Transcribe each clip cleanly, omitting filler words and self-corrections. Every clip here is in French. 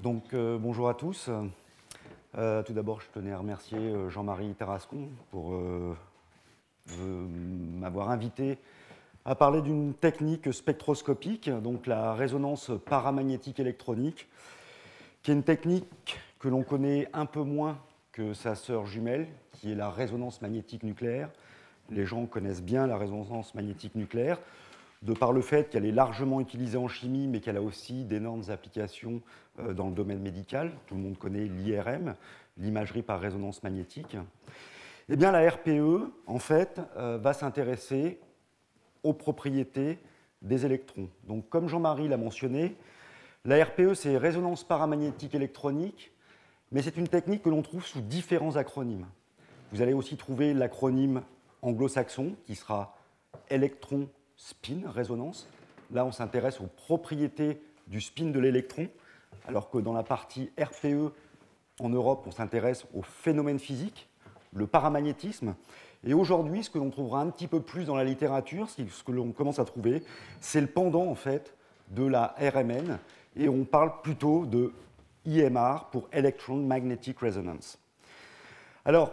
Bonjour à tous. Tout d'abord, je tenais à remercier Jean-Marie Tarascon pour m'avoir invité à parler d'une technique spectroscopique, donc la résonance paramagnétique électronique, qui est une technique que l'on connaît un peu moins que sa sœur jumelle, qui est la résonance magnétique nucléaire. Les gens connaissent bien la résonance magnétique nucléaire, de par le fait qu'elle est largement utilisée en chimie, mais qu'elle a aussi d'énormes applications dans le domaine médical. Tout le monde connaît l'IRM, l'imagerie par résonance magnétique. Eh bien, la RPE, en fait, va s'intéresser aux propriétés des électrons. Donc, comme Jean-Marie l'a mentionné, la RPE, c'est résonance paramagnétique électronique, mais c'est une technique que l'on trouve sous différents acronymes. Vous allez aussi trouver l'acronyme anglo-saxon, qui sera électron spin, résonance. Là, on s'intéresse aux propriétés du spin de l'électron, alors que dans la partie RPE, en Europe, on s'intéresse aux phénomènes physiques, le paramagnétisme. Et aujourd'hui, ce que l'on trouvera un petit peu plus dans la littérature, ce que l'on commence à trouver, c'est le pendant, en fait, de la RMN, et on parle plutôt de IMR pour Electron Magnetic Resonance. Alors,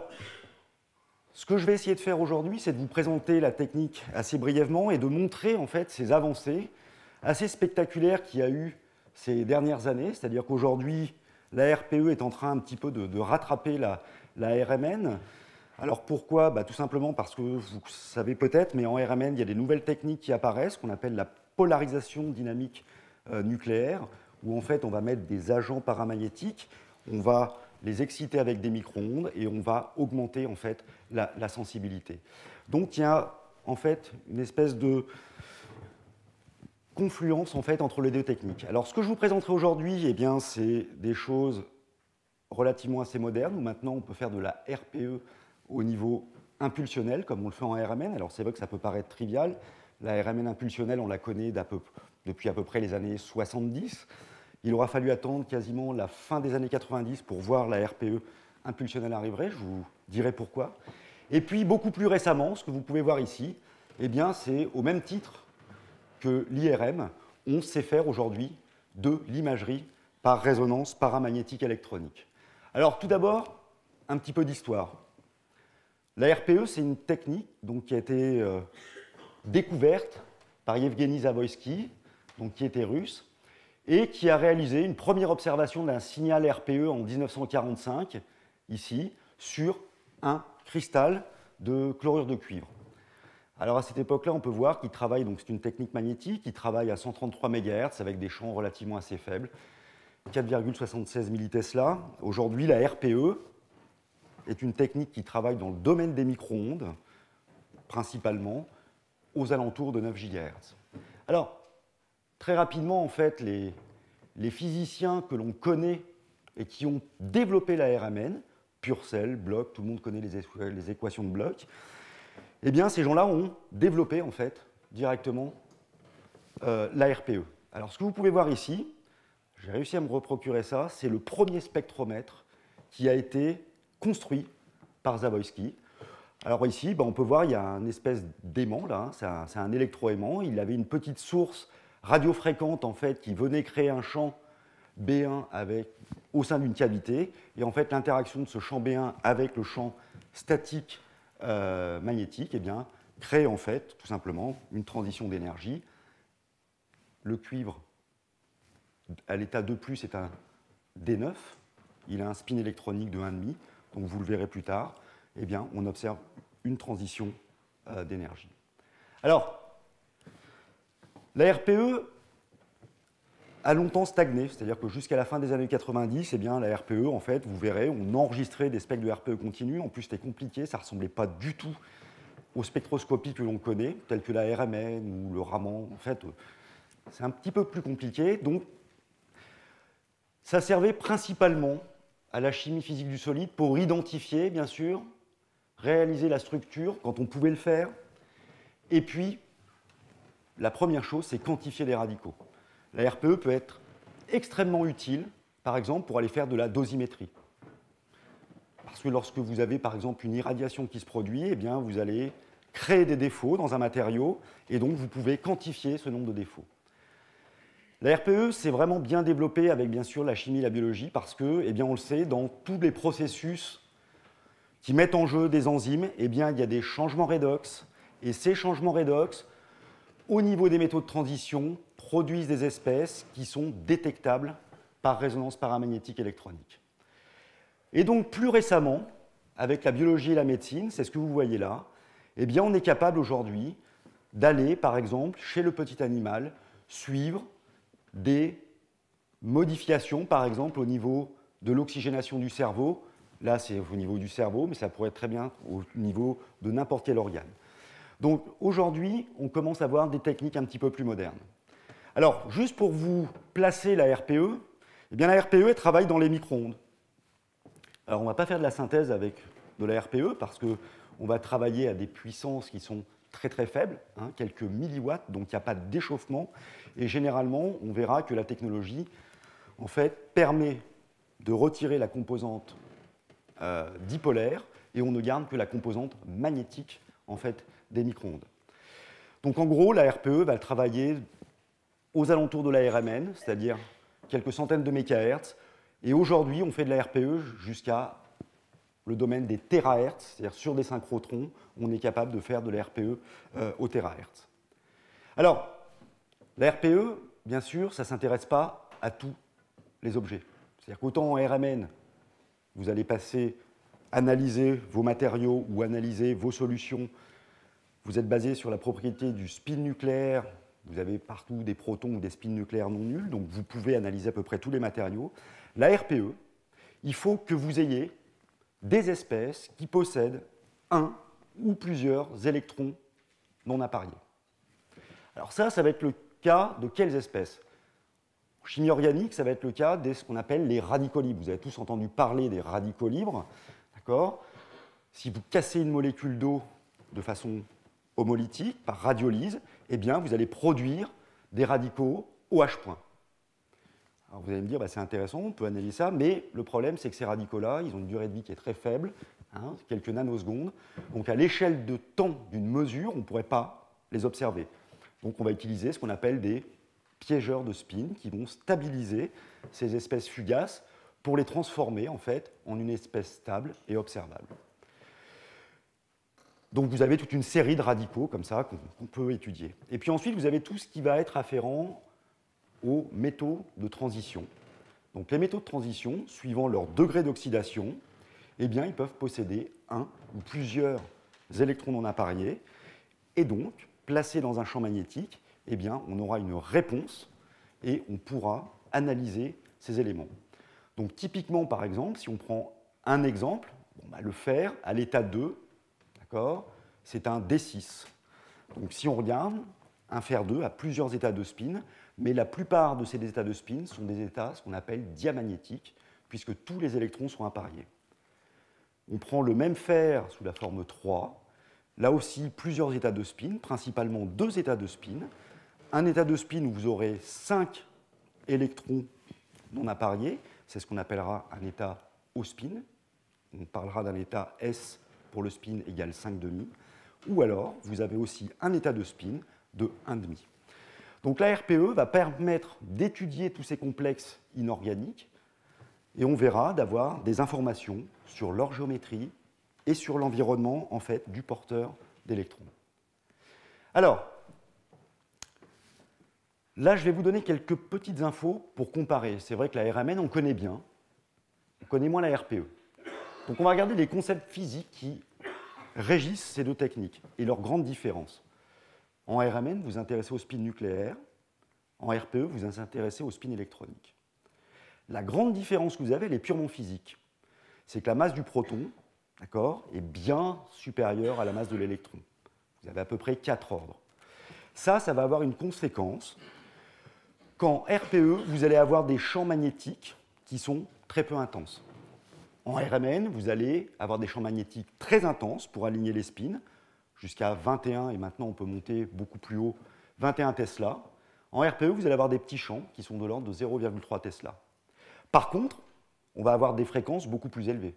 ce que je vais essayer de faire aujourd'hui, c'est de vous présenter la technique assez brièvement et de montrer en fait ces avancées assez spectaculaires qu'il y a eu ces dernières années. C'est-à-dire qu'aujourd'hui, la RPE est en train un petit peu de rattraper la RMN. Alors pourquoi ? Tout simplement parce que vous savez peut-être, mais en RMN, il y a des nouvelles techniques qui apparaissent, qu'on appelle la polarisation dynamique nucléaire, où en fait on va mettre des agents paramagnétiques, on va les exciter avec des micro-ondes et on va augmenter en fait la sensibilité. Donc il y a en fait une espèce de confluence en fait entre les deux techniques. Alors ce que je vous présenterai aujourd'hui, eh bien c'est des choses relativement assez modernes où maintenant on peut faire de la RPE au niveau impulsionnel comme on le fait en RMN. Alors c'est vrai que ça peut paraître trivial. La RMN impulsionnelle, on la connaît depuis à peu près les années 70. Il aura fallu attendre quasiment la fin des années 90 pour voir la RPE impulsionnelle arriver. Je vous dirai pourquoi. Et puis, beaucoup plus récemment, ce que vous pouvez voir ici, eh bien, c'est au même titre que l'IRM, on sait faire aujourd'hui de l'imagerie par résonance paramagnétique électronique. Alors, tout d'abord, un petit peu d'histoire. La RPE, c'est une technique donc, qui a été découverte par Yevgeny Zavoïski, donc, qui était russe, et qui a réalisé une première observation d'un signal RPE en 1945, ici, sur un cristal de chlorure de cuivre. Alors à cette époque-là, on peut voir qu'il travaille, donc c'est une technique magnétique, il travaille à 133 MHz avec des champs relativement assez faibles, 4,76 millitesla. Aujourd'hui, la RPE est une technique qui travaille dans le domaine des micro-ondes, principalement aux alentours de 9 GHz. Alors, très rapidement, en fait, les physiciens que l'on connaît et qui ont développé la RMN, Purcell, Bloch, tout le monde connaît les équations de Bloch, eh bien, ces gens-là ont développé, en fait, directement la RPE. Alors, ce que vous pouvez voir ici, j'ai réussi à me reprocurer ça, c'est le premier spectromètre qui a été construit par Zavoïski. Alors ici, on peut voir, il y a une espèce d'aimant, là, hein, c'est un électroaimant. Il avait une petite source radiofréquente, en fait, qui venait créer un champ B1 au sein d'une cavité. Et en fait, l'interaction de ce champ B1 avec le champ statique magnétique, eh bien, crée en fait, tout simplement, une transition d'énergie. Le cuivre, à l'état 2+, est un D9. Il a un spin électronique de 1,5. Donc, vous le verrez plus tard. Eh bien, on observe une transition d'énergie. Alors, la RPE a longtemps stagné, c'est-à-dire que jusqu'à la fin des années 90, eh bien, la RPE, en fait, vous verrez, on enregistrait des spectres de RPE continus. En plus, c'était compliqué, ça ne ressemblait pas du tout aux spectroscopies que l'on connaît, telles que la RMN ou le Raman. En fait, c'est un petit peu plus compliqué. Donc, ça servait principalement à la chimie physique du solide pour identifier, bien sûr, réaliser la structure quand on pouvait le faire. Et puis, la première chose, c'est quantifier les radicaux. La RPE peut être extrêmement utile, par exemple, pour aller faire de la dosimétrie. Parce que lorsque vous avez, par exemple, une irradiation qui se produit, eh bien, vous allez créer des défauts dans un matériau, et donc vous pouvez quantifier ce nombre de défauts. La RPE, c'est vraiment bien développé avec, bien sûr, la chimie et la biologie, parce que, eh bien, on le sait, dans tous les processus qui mettent en jeu des enzymes, eh bien, il y a des changements redox, et ces changements redox, au niveau des métaux de transition, produisent des espèces qui sont détectables par résonance paramagnétique électronique. Et donc, plus récemment, avec la biologie et la médecine, c'est ce que vous voyez là, eh bien, on est capable aujourd'hui d'aller, par exemple, chez le petit animal, suivre des modifications, par exemple, au niveau de l'oxygénation du cerveau. Là, c'est au niveau du cerveau, mais ça pourrait être très bien au niveau de n'importe quel organe. Donc, aujourd'hui, on commence à voir des techniques un petit peu plus modernes. Alors, juste pour vous placer la RPE, eh bien, la RPE, elle travaille dans les micro-ondes. Alors, on ne va pas faire de la synthèse avec de la RPE, parce qu'on va travailler à des puissances qui sont très très faibles, hein, quelques milliwatts, donc il n'y a pas de d'échauffement. Et généralement, on verra que la technologie, en fait, permet de retirer la composante dipolaire et on ne garde que la composante magnétique, en fait, des micro-ondes. Donc en gros, la RPE va travailler aux alentours de la RMN, c'est-à-dire quelques centaines de mégahertz. Et aujourd'hui, on fait de la RPE jusqu'à le domaine des térahertz, c'est-à-dire sur des synchrotrons, on est capable de faire de la RPE au térahertz. Alors, la RPE, bien sûr, ça ne s'intéresse pas à tous les objets. C'est-à-dire qu'autant en RMN, vous allez analyser vos matériaux ou analyser vos solutions, vous êtes basé sur la propriété du spin nucléaire, vous avez partout des protons ou des spins nucléaires non nuls, donc vous pouvez analyser à peu près tous les matériaux. La RPE, il faut que vous ayez des espèces qui possèdent un ou plusieurs électrons non appariés. Alors ça va être le cas de quelles espèces? En chimie organique, ça va être le cas de ce qu'on appelle les radicaux libres. Vous avez tous entendu parler des radicaux libres, d'accord? Si vous cassez une molécule d'eau de façon homolytique, par radiolyse, eh bien, vous allez produire des radicaux OH point. Alors vous allez me dire, bah, c'est intéressant, on peut analyser ça, mais le problème, c'est que ces radicaux-là, ils ont une durée de vie qui est très faible, hein, quelques nanosecondes. Donc à l'échelle de temps d'une mesure, on ne pourrait pas les observer. Donc on va utiliser ce qu'on appelle des piégeurs de spin qui vont stabiliser ces espèces fugaces pour les transformer en fait en une espèce stable et observable. Donc vous avez toute une série de radicaux comme ça qu'on peut étudier. Et puis ensuite, vous avez tout ce qui va être afférent aux métaux de transition. Donc les métaux de transition, suivant leur degré d'oxydation, eh bien, ils peuvent posséder un ou plusieurs électrons non appariés, et donc, placés dans un champ magnétique, eh bien, on aura une réponse et on pourra analyser ces éléments. Donc typiquement, par exemple, si on prend un exemple, le fer à l'état 2, c'est un D6. Donc si on regarde, un fer 2 a plusieurs états de spin, mais la plupart de ces états de spin sont des états, ce qu'on appelle diamagnétiques, puisque tous les électrons sont appariés. On prend le même fer sous la forme 3, là aussi plusieurs états de spin, principalement 2 états de spin. Un état de spin où vous aurez 5 électrons non appariés, c'est ce qu'on appellera un état au spin. On parlera d'un état S pour le spin égale 5,5. Ou alors, vous avez aussi un état de spin de 1,5. Donc la RPE va permettre d'étudier tous ces complexes inorganiques et on verra d'avoir des informations sur leur géométrie et sur l'environnement en fait, du porteur d'électrons. Alors, là, je vais vous donner quelques petites infos pour comparer. C'est vrai que la RMN, on connaît bien, on connaît moins la RPE. Donc on va regarder les concepts physiques qui régissent ces deux techniques et leurs grandes différences. En RMN, vous vous intéressez au spin nucléaire. En RPE, vous vous intéressez au spin électronique. La grande différence que vous avez, elle est purement physique. C'est que la masse du proton, est bien supérieure à la masse de l'électron. Vous avez à peu près 4 ordres. Ça va avoir une conséquence. Qu'en RPE, vous allez avoir des champs magnétiques qui sont très peu intenses. En RMN, vous allez avoir des champs magnétiques très intenses pour aligner les spins, jusqu'à 21, et maintenant on peut monter beaucoup plus haut, 21 Tesla. En RPE, vous allez avoir des petits champs qui sont de l'ordre de 0,3 Tesla. Par contre, on va avoir des fréquences beaucoup plus élevées.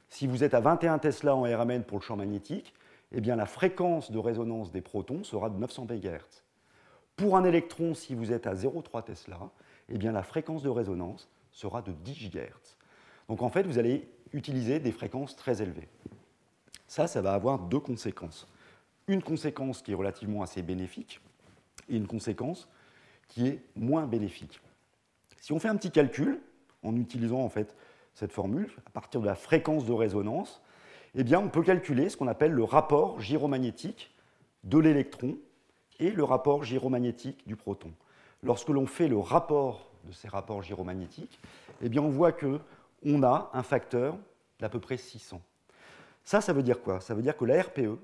Si vous êtes à 21 Tesla en RMN pour le champ magnétique, eh bien la fréquence de résonance des protons sera de 900 MHz. Pour un électron, si vous êtes à 0,3 Tesla, eh bien, la fréquence de résonance sera de 10 GHz. Donc en fait, vous allez utiliser des fréquences très élevées. Ça va avoir deux conséquences. Une conséquence qui est relativement assez bénéfique et une conséquence qui est moins bénéfique. Si on fait un petit calcul, en utilisant en fait cette formule, à partir de la fréquence de résonance, eh bien, on peut calculer ce qu'on appelle le rapport gyromagnétique de l'électron et le rapport gyromagnétique du proton. Lorsque l'on fait le rapport de ces rapports gyromagnétiques, eh bien, on voit qu'on a un facteur d'à peu près 600. Ça veut dire quoi? Ça veut dire que la RPE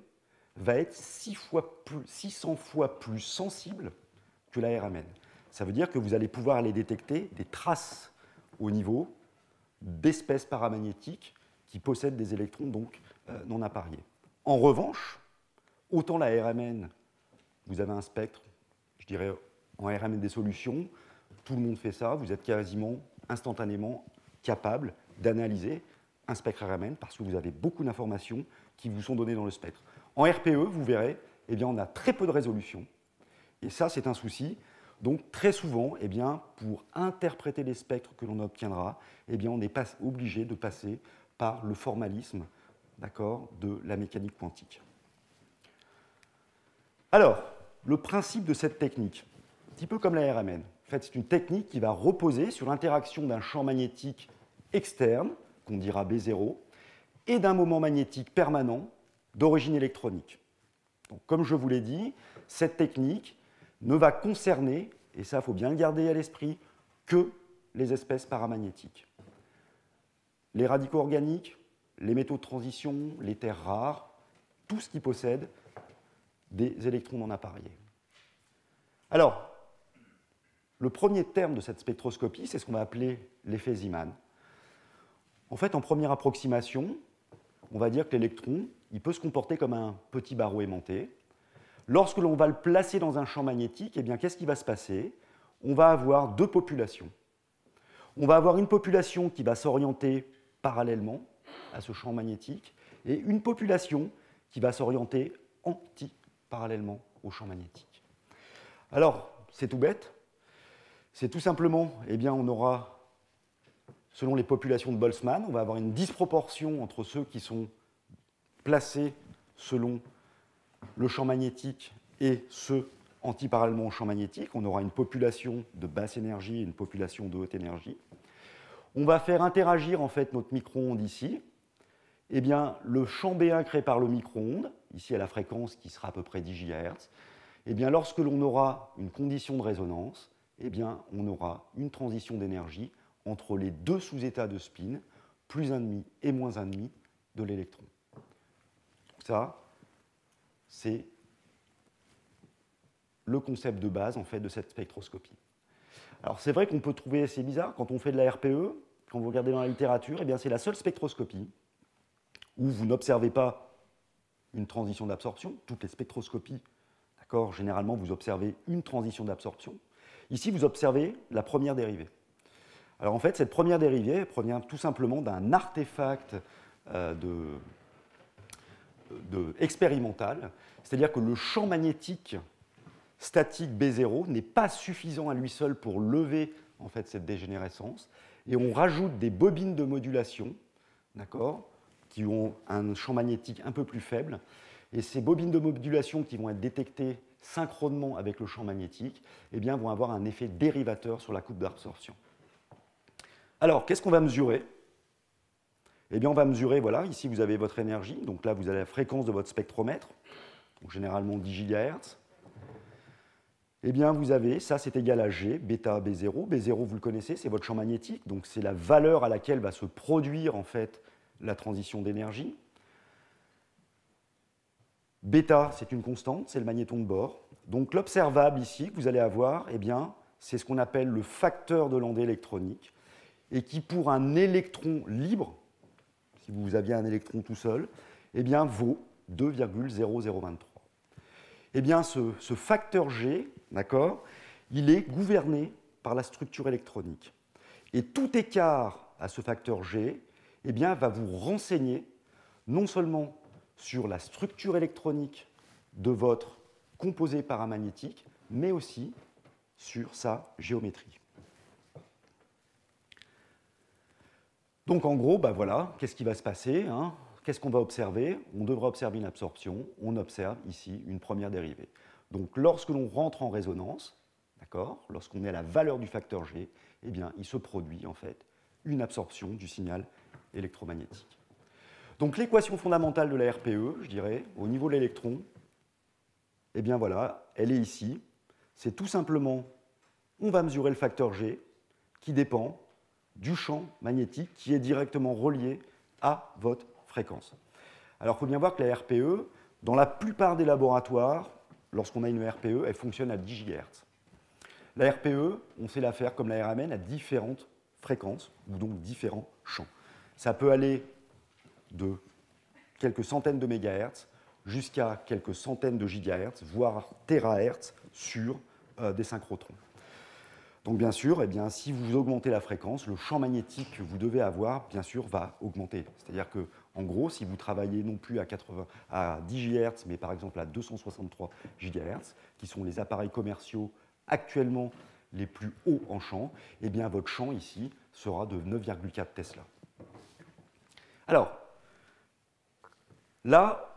va être 600 fois plus sensible que la RMN. Ça veut dire que vous allez pouvoir aller détecter des traces au niveau d'espèces paramagnétiques qui possèdent des électrons donc non appariés. En revanche, autant la RMN, vous avez un spectre, je dirais en RMN des solutions, tout le monde fait ça, vous êtes quasiment instantanément capable d'analyser un spectre RMN parce que vous avez beaucoup d'informations qui vous sont données dans le spectre. En RPE, vous verrez, eh bien, on a très peu de résolution, et ça, c'est un souci. Donc, très souvent, eh bien, pour interpréter les spectres que l'on obtiendra, eh bien, on est obligé de passer par le formalisme, de la mécanique quantique. Alors, le principe de cette technique, un petit peu comme la RMN, en fait, c'est une technique qui va reposer sur l'interaction d'un champ magnétique externe, qu'on dira B0, et d'un moment magnétique permanent d'origine électronique. Donc, comme je vous l'ai dit, cette technique ne va concerner, et ça, il faut bien le garder à l'esprit, que les espèces paramagnétiques. Les radicaux organiques, les métaux de transition, les terres rares, tout ce qui possède des électrons non appariés. Alors, le premier terme de cette spectroscopie, c'est ce qu'on va appeler l'effet Zeeman. En fait, en première approximation, on va dire que l'électron, il peut se comporter comme un petit barreau aimanté. Lorsque l'on va le placer dans un champ magnétique, eh bien, qu'est-ce qui va se passer? On va avoir deux populations. On va avoir une population qui va s'orienter parallèlement à ce champ magnétique et une population qui va s'orienter anti-parallèlement au champ magnétique. Alors, c'est tout bête. C'est tout simplement, eh bien, on aura, selon les populations de Boltzmann, on va avoir une disproportion entre ceux qui sont placés selon le champ magnétique et ceux antiparallèlement au champ magnétique. On aura une population de basse énergie et une population de haute énergie. On va faire interagir en fait notre micro-ondes ici. Eh bien, le champ B1 créé par le micro-ondes, ici à la fréquence qui sera à peu près 10 GHz, eh bien, lorsque l'on aura une condition de résonance, eh bien, on aura une transition d'énergie entre les deux sous-états de spin, plus 1,5 et moins 1,5 de l'électron. Ça, c'est le concept de base en fait, de cette spectroscopie. Alors c'est vrai qu'on peut trouver assez bizarre quand on fait de la RPE, quand vous regardez dans la littérature, eh bien, c'est la seule spectroscopie où vous n'observez pas une transition d'absorption. Toutes les spectroscopies, généralement, vous observez une transition d'absorption. Ici, vous observez la première dérivée. Alors en fait, cette première dérivée provient tout simplement d'un artefact expérimental, c'est-à-dire que le champ magnétique statique B0 n'est pas suffisant à lui seul pour lever en fait, cette dégénérescence, et on rajoute des bobines de modulation, qui ont un champ magnétique un peu plus faible, et ces bobines de modulation qui vont être détectées synchronement avec le champ magnétique, eh bien, vont avoir un effet dérivateur sur la courbe d'absorption. Alors, qu'est-ce qu'on va mesurer? Eh bien, on va mesurer, voilà, ici vous avez votre énergie, donc là vous avez la fréquence de votre spectromètre, donc généralement 10 GHz. Eh bien, vous avez, ça c'est égal à G, bêta B0. B0, vous le connaissez, c'est votre champ magnétique, donc c'est la valeur à laquelle va se produire en fait la transition d'énergie. Bêta, c'est une constante, c'est le magnéton de bord. Donc l'observable ici que vous allez avoir, eh bien, c'est ce qu'on appelle le facteur de l'onde électronique, et qui pour un électron libre, si vous aviez un électron tout seul, eh bien, vaut 2,0023. Eh bien, ce facteur G, il est gouverné par la structure électronique. Et tout écart à ce facteur G, eh bien, va vous renseigner non seulement sur la structure électronique de votre composé paramagnétique, mais aussi sur sa géométrie. Donc en gros, bah voilà, qu'est-ce qui va se passer, hein? Qu'est-ce qu'on va observer? On devra observer une absorption, on observe ici une première dérivée. Donc lorsque l'on rentre en résonance, d'accord, lorsqu'on est à la valeur du facteur G, eh bien, il se produit en fait une absorption du signal électromagnétique. Donc l'équation fondamentale de la RPE, je dirais, au niveau de l'électron, eh bien voilà, elle est ici. C'est tout simplement, on va mesurer le facteur G qui dépend du champ magnétique qui est directement relié à votre fréquence. Alors il faut bien voir que la RPE, dans la plupart des laboratoires, lorsqu'on a une RPE, elle fonctionne à 10 GHz. La RPE, on sait la faire comme la RMN à différentes fréquences, ou donc différents champs. Ça peut aller de quelques centaines de mégahertz jusqu'à quelques centaines de gigahertz, voire térahertz sur des synchrotrons. Donc bien sûr, eh bien, si vous augmentez la fréquence, le champ magnétique que vous devez avoir, bien sûr, va augmenter. C'est-à-dire que, en gros, si vous travaillez non plus à 10 GHz, mais par exemple à 263 GHz, qui sont les appareils commerciaux actuellement les plus hauts en champ, eh bien votre champ ici sera de 9,4 Tesla. Alors, là,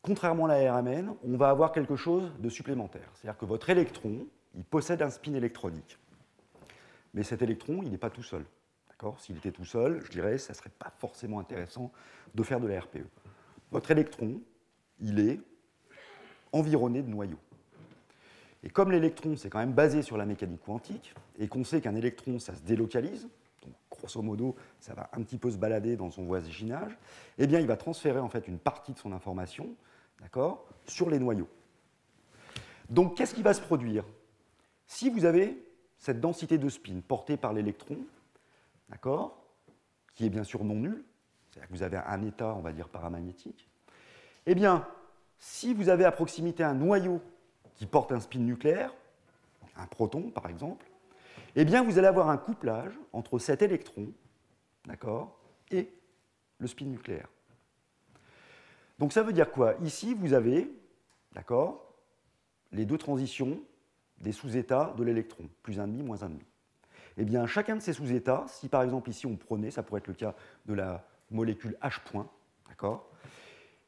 contrairement à la RMN, on va avoir quelque chose de supplémentaire. C'est-à-dire que votre électron, il possède un spin électronique. Mais cet électron, il n'est pas tout seul. S'il était tout seul, je dirais, ça ne serait pas forcément intéressant de faire de la RPE. Votre électron, il est environné de noyaux. Et comme l'électron, c'est quand même basé sur la mécanique quantique, et qu'on sait qu'un électron, ça se délocalise, donc grosso modo, ça va un petit peu se balader dans son voisinage, eh bien, il va transférer en fait une partie de son information, sur les noyaux. Donc, qu'est-ce qui va se produire? Si vous avez cette densité de spin portée par l'électron, qui est bien sûr non nulle, c'est-à-dire que vous avez un état, on va dire, paramagnétique, eh bien, si vous avez à proximité un noyau qui porte un spin nucléaire, un proton par exemple, eh bien vous allez avoir un couplage entre cet électron, et le spin nucléaire. Donc ça veut dire quoi? Ici, vous avez, les deux transitions des sous-états de l'électron, plus 1,5, moins 1,5. Eh bien, chacun de ces sous-états, si par exemple ici on prenait, ça pourrait être le cas de la molécule H point,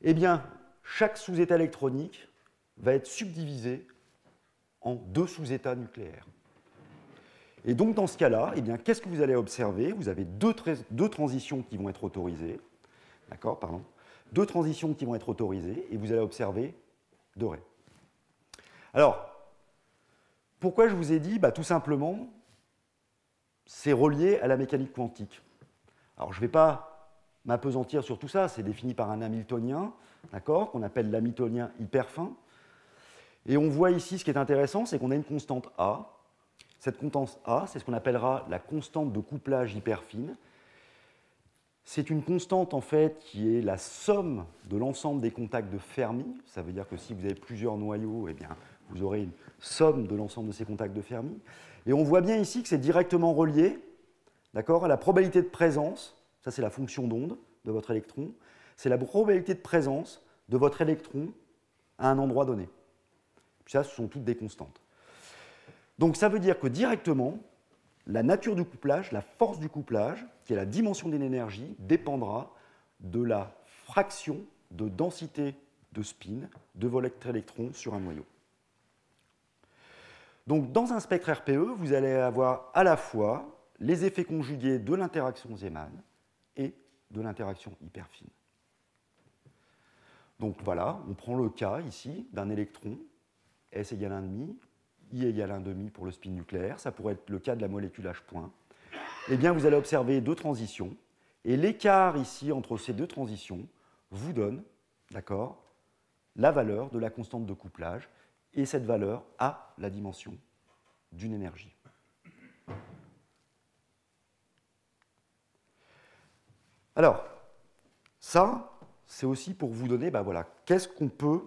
eh bien, chaque sous-état électronique va être subdivisé en deux sous-états nucléaires. Et donc, dans ce cas-là, eh bien, qu'est-ce que vous allez observer? Vous avez deux transitions qui vont être autorisées, deux transitions qui vont être autorisées, et vous allez observer deux raies. Alors, pourquoi je vous ai dit? Tout simplement, c'est relié à la mécanique quantique. Alors, je ne vais pas m'appesantir sur tout ça, c'est défini par un Hamiltonien, qu'on appelle l'Hamiltonien hyper fin. Et on voit ici, ce qui est intéressant, c'est qu'on a une constante A. Cette constante A, c'est ce qu'on appellera la constante de couplage hyper fine. C'est une constante, en fait, qui est la somme de l'ensemble des contacts de Fermi. Ça veut dire que si vous avez plusieurs noyaux, eh bien, vous aurez une somme de l'ensemble de ces contacts de Fermi. Et on voit bien ici que c'est directement relié, à la probabilité de présence, ça c'est la fonction d'onde de votre électron, c'est la probabilité de présence de votre électron à un endroit donné. Puis ça, ce sont toutes des constantes. Donc ça veut dire que directement, la nature du couplage, la force du couplage, qui est la dimension de l'énergie, dépendra de la fraction de densité de spin de votre électron sur un noyau. Donc dans un spectre RPE, vous allez avoir à la fois les effets conjugués de l'interaction Zeeman et de l'interaction hyper fine. Donc voilà, on prend le cas ici d'un électron, S égale 1,5, I égale 1,5 pour le spin nucléaire, ça pourrait être le cas de la molécule H point. Eh bien, vous allez observer deux transitions, et l'écart ici entre ces deux transitions vous donne, la valeur de la constante de couplage, et cette valeur a la dimension d'une énergie. Alors, ça, c'est aussi pour vous donner, qu'est-ce qu'on peut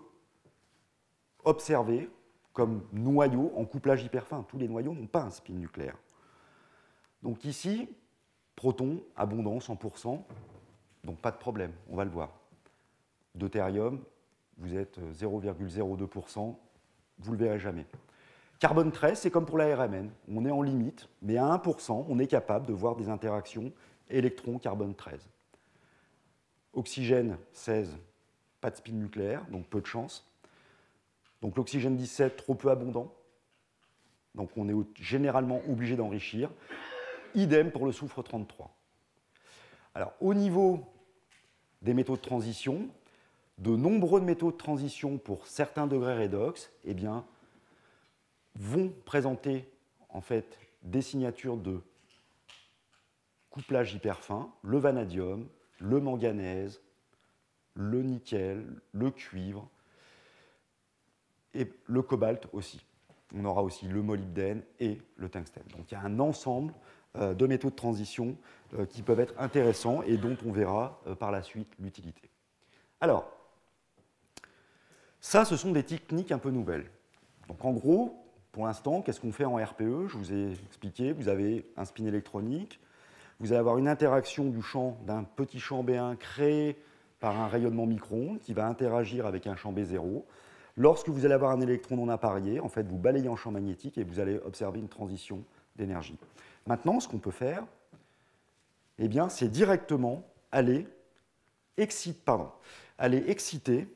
observer comme noyau en couplage hyper fin. Tous les noyaux n'ont pas un spin nucléaire. Donc ici, proton, abondant, 100%, donc pas de problème, on va le voir. Deutérium, vous êtes 0,02%, vous ne le verrez jamais. Carbone 13, c'est comme pour la RMN. On est en limite, mais à 1%, on est capable de voir des interactions électron-carbone 13. Oxygène 16, pas de spin nucléaire, donc peu de chance. Donc l'oxygène 17, trop peu abondant. Donc on est généralement obligé d'enrichir. Idem pour le soufre 33. Alors au niveau des métaux de transition, de nombreux métaux de transition pour certains degrés redox, eh bien, vont présenter en fait des signatures de couplage hyper fin, le vanadium, le manganèse, le nickel, le cuivre et le cobalt aussi. On aura aussi le molybdène et le tungstène. Donc il y a un ensemble de métaux de transition qui peuvent être intéressants et dont on verra par la suite l'utilité. Alors, ça, ce sont des techniques un peu nouvelles. Donc en gros, pour l'instant, qu'est-ce qu'on fait en RPE? Je vous ai expliqué, vous avez un spin électronique, vous allez avoir une interaction du champ d'un petit champ B1 créé par un rayonnement micro-ondes qui va interagir avec un champ B0. Lorsque vous allez avoir un électron non apparié, en fait, vous balayez en champ magnétique et vous allez observer une transition d'énergie. Maintenant, ce qu'on peut faire, eh bien, c'est directement aller exciter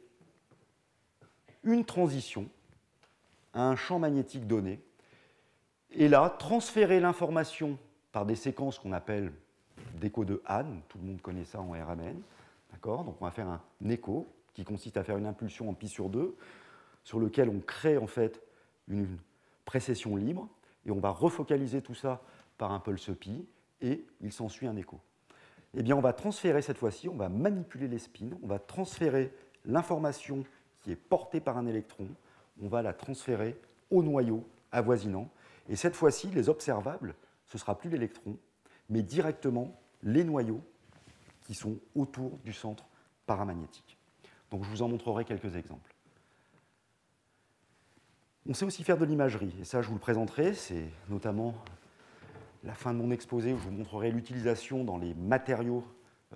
une transition à un champ magnétique donné, et là, transférer l'information par des séquences qu'on appelle d'écho de Hahn, tout le monde connaît ça en RMN, d'accord? Donc on va faire un écho qui consiste à faire une impulsion en pi sur 2, sur lequel on crée en fait une précession libre, et on va refocaliser tout ça par un pulse pi, et il s'ensuit un écho. Eh bien, on va transférer cette fois-ci, on va manipuler les spins, on va transférer l'information qui est portée par un électron, on va la transférer au noyau avoisinant. Et cette fois-ci, les observables, ce ne sera plus l'électron, mais directement les noyaux qui sont autour du centre paramagnétique. Donc je vous en montrerai quelques exemples. On sait aussi faire de l'imagerie, et ça je vous le présenterai, c'est notamment la fin de mon exposé où je vous montrerai l'utilisation dans les matériaux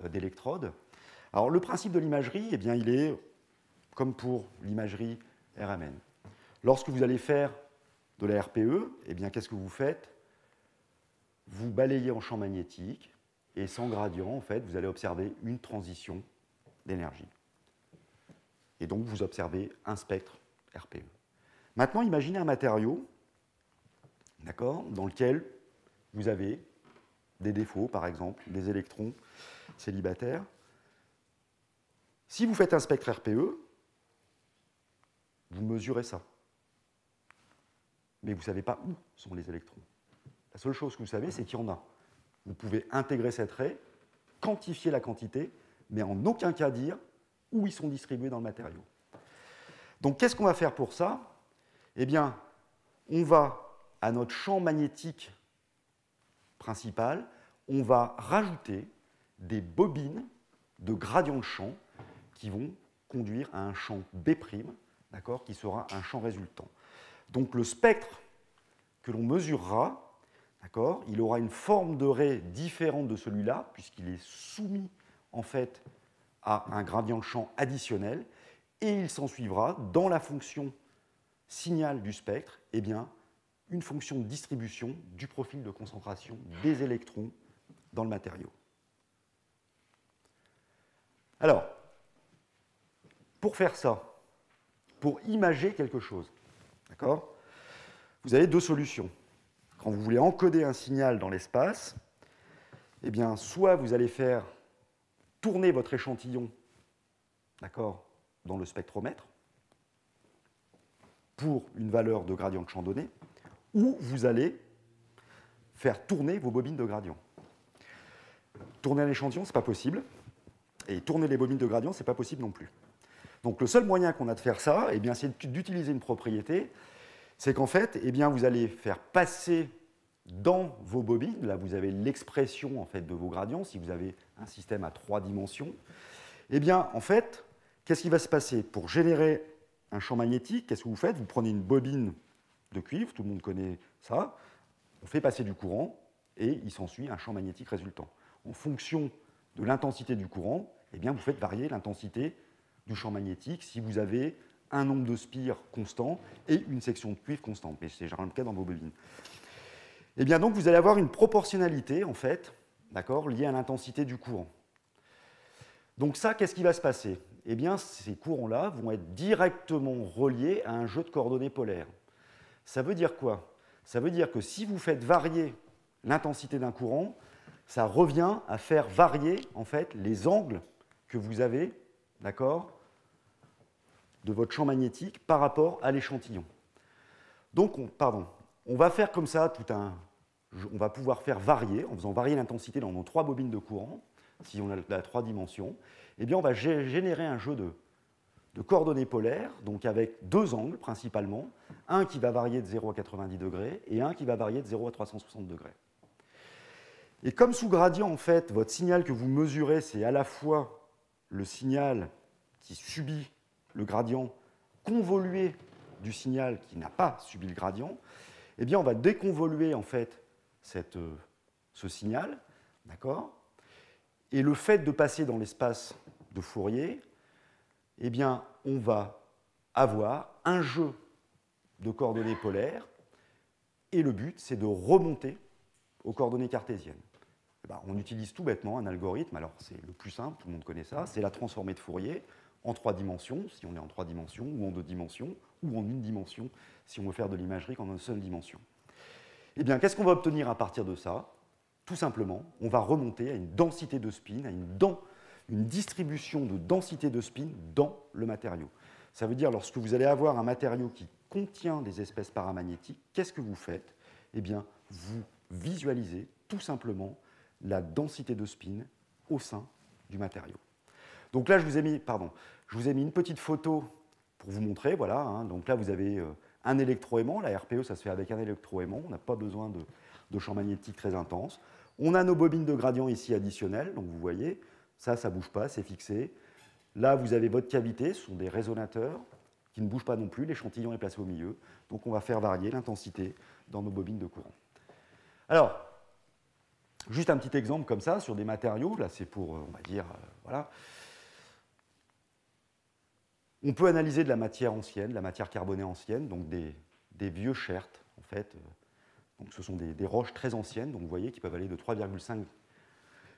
d'électrodes. Alors le principe de l'imagerie, eh bien, il est comme pour l'imagerie RMN. Lorsque vous allez faire de la RPE, eh bien, qu'est-ce que vous faites? Vous balayez en champ magnétique et sans gradient, en fait, vous allez observer une transition d'énergie. Et donc, vous observez un spectre RPE. Maintenant, imaginez un matériau, d'accord, dans lequel vous avez des défauts, par exemple, des électrons célibataires. Si vous faites un spectre RPE, vous mesurez ça. Mais vous ne savez pas où sont les électrons. La seule chose que vous savez, c'est qu'il y en a. Vous pouvez intégrer cette raie, quantifier la quantité, mais en aucun cas dire où ils sont distribués dans le matériau. Donc, qu'est-ce qu'on va faire pour ça? Eh bien, on va, à notre champ magnétique principal, on va rajouter des bobines de gradient de champ qui vont conduire à un champ B', d'accord, qui sera un champ résultant. Donc le spectre que l'on mesurera, d'accord, il aura une forme de raie différente de celui-là, puisqu'il est soumis en fait à un gradient de champ additionnel, et il s'ensuivra dans la fonction signal du spectre, eh bien, une fonction de distribution du profil de concentration des électrons dans le matériau. Alors, pour faire ça, pour imager quelque chose, d'accord, vous avez deux solutions. Quand vous voulez encoder un signal dans l'espace, eh bien, soit vous allez faire tourner votre échantillon, d'accord, dans le spectromètre pour une valeur de gradient de champ donné, ou vous allez faire tourner vos bobines de gradient. Tourner un échantillon, ce n'est pas possible, et tourner les bobines de gradient, ce n'est pas possible non plus. Donc le seul moyen qu'on a de faire ça, eh bien, c'est d'utiliser une propriété, c'est qu'en fait, eh bien, vous allez faire passer dans vos bobines, là vous avez l'expression en fait, de vos gradients, si vous avez un système à 3 dimensions, eh bien, en fait, qu'est-ce qui va se passer? Pour générer un champ magnétique, qu'est-ce que vous faites? Vous prenez une bobine de cuivre, tout le monde connaît ça, on fait passer du courant, et il s'ensuit un champ magnétique résultant. En fonction de l'intensité du courant, eh bien, vous faites varier l'intensité du champ magnétique si vous avez un nombre de spires constant et une section de cuivre constante. Mais c'est généralement le cas dans vos bobines. Et bien donc, vous allez avoir une proportionnalité, en fait, d'accord, liée à l'intensité du courant. Donc ça, qu'est-ce qui va se passer? Eh bien, ces courants-là vont être directement reliés à un jeu de coordonnées polaires. Ça veut dire quoi? Ça veut dire que si vous faites varier l'intensité d'un courant, ça revient à faire varier, en fait, les angles que vous avez, d'accord, de votre champ magnétique par rapport à l'échantillon. Donc, on va faire comme ça on va pouvoir faire varier, en faisant varier l'intensité dans nos 3 bobines de courant, si on a la 3 dimensions, eh bien on va générer un jeu de coordonnées polaires, donc avec 2 angles principalement, un qui va varier de 0 à 90 degrés et un qui va varier de 0 à 360 degrés. Et comme sous gradient, en fait, votre signal que vous mesurez, c'est à la fois le signal qui subit le gradient convolué du signal qui n'a pas subi le gradient, eh bien on va déconvoluer en fait ce signal, d'accord? Et le fait de passer dans l'espace de Fourier, eh bien, on va avoir un jeu de coordonnées polaires, et le but, c'est de remonter aux coordonnées cartésiennes. Eh bien, on utilise tout bêtement un algorithme, alors c'est le plus simple, tout le monde connaît ça, c'est la transformée de Fourier en 3 dimensions, si on est en 3 dimensions, ou en 2 dimensions, ou en 1 dimension, si on veut faire de l'imagerie en une seule dimension. Eh bien, qu'est-ce qu'on va obtenir à partir de ça? Tout simplement, on va remonter à une densité de spin, à une distribution de densité de spin dans le matériau. Ça veut dire, lorsque vous allez avoir un matériau qui contient des espèces paramagnétiques, qu'est-ce que vous faites? Eh bien, vous visualisez tout simplement la densité de spin au sein du matériau. Donc là, je vous ai mis une petite photo pour vous montrer. Voilà, hein. Donc là, vous avez un électroaimant. La RPE, ça se fait avec un électroaimant. On n'a pas besoin de champ magnétique très intense. On a nos bobines de gradient ici additionnelles. Donc vous voyez, ça ne bouge pas, c'est fixé. Là, vous avez votre cavité, ce sont des résonateurs qui ne bougent pas non plus. L'échantillon est placé au milieu. Donc on va faire varier l'intensité dans nos bobines de courant. Alors, juste un petit exemple comme ça sur des matériaux. Là, c'est pour, on va dire, voilà. On peut analyser de la matière ancienne, de la matière carbonée ancienne, donc des vieux scherts, en fait. Donc ce sont des roches très anciennes, donc vous voyez, qui peuvent aller de 3,5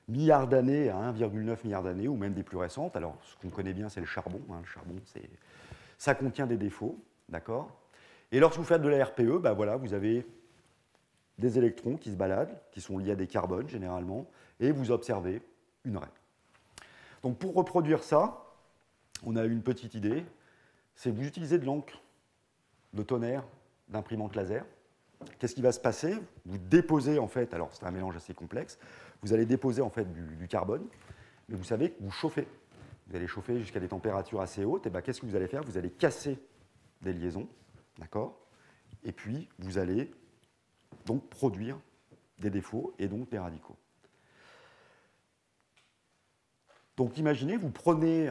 milliards d'années à 1,9 milliard d'années, ou même des plus récentes. Alors, ce qu'on connaît bien, c'est le charbon. Hein. Le charbon, ça contient des défauts, d'accord? Et lorsque vous faites de la RPE, ben voilà, vous avez des électrons qui se baladent, qui sont liés à des carbones, généralement, et vous observez une raie. Donc, pour reproduire ça, on a une petite idée, c'est que vous utilisez de l'encre de tonnerre d'imprimante laser. Qu'est-ce qui va se passer? Vous déposez, en fait, alors c'est un mélange assez complexe, vous allez déposer en fait du carbone, mais vous savez que vous chauffez. Vous allez chauffer jusqu'à des températures assez hautes, et bien qu'est-ce que vous allez faire? Vous allez casser des liaisons, d'accord? Et puis vous allez donc produire des défauts et donc des radicaux. Donc imaginez, vous prenez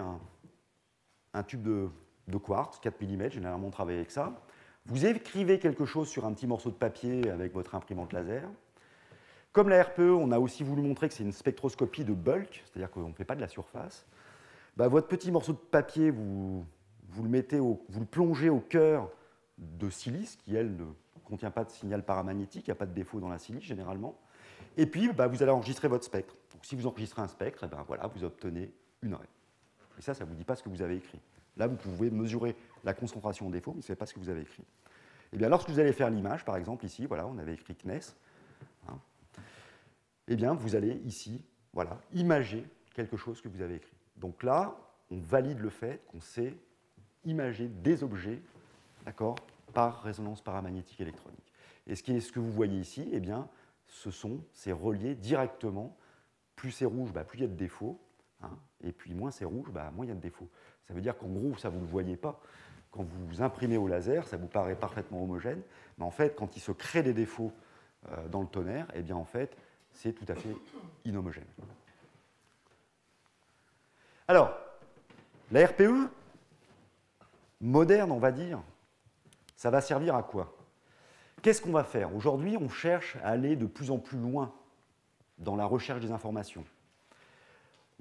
un tube de quartz, 4 mm, généralement on travaille avec ça. Vous écrivez quelque chose sur un petit morceau de papier avec votre imprimante laser. Comme la RPE, on a aussi voulu montrer que c'est une spectroscopie de bulk, c'est-à-dire qu'on ne fait pas de la surface. Bah, votre petit morceau de papier, vous le plongez au cœur de silice, qui, elle, ne contient pas de signal paramagnétique, il n'y a pas de défaut dans la silice, généralement. Et puis, bah, vous allez enregistrer votre spectre. Donc, si vous enregistrez un spectre, eh ben, voilà, vous obtenez une raie. Et ça ne vous dit pas ce que vous avez écrit. Là, vous pouvez mesurer la concentration en défaut, mais ce n'est pas ce que vous avez écrit. Et bien, lorsque vous allez faire l'image, par exemple, ici, voilà, on avait écrit CNES, hein, eh bien, vous allez ici, voilà, imager quelque chose que vous avez écrit. Donc là, on valide le fait qu'on sait imager des objets, d'accord, par résonance paramagnétique électronique. Et ce que vous voyez ici, eh bien, c'est relié directement. Plus c'est rouge, bah, plus il y a de défauts. Hein, et puis moins c'est rouge, bah, moins il y a de défauts. Ça veut dire qu'en gros, ça vous ne le voyez pas. Quand vous imprimez au laser, ça vous paraît parfaitement homogène. Mais en fait, quand il se crée des défauts dans le tonnerre, eh bien en fait, c'est tout à fait inhomogène. Alors, la RPE, moderne, on va dire, ça va servir à quoi? Qu'est-ce qu'on va faire? Aujourd'hui, on cherche à aller de plus en plus loin dans la recherche des informations.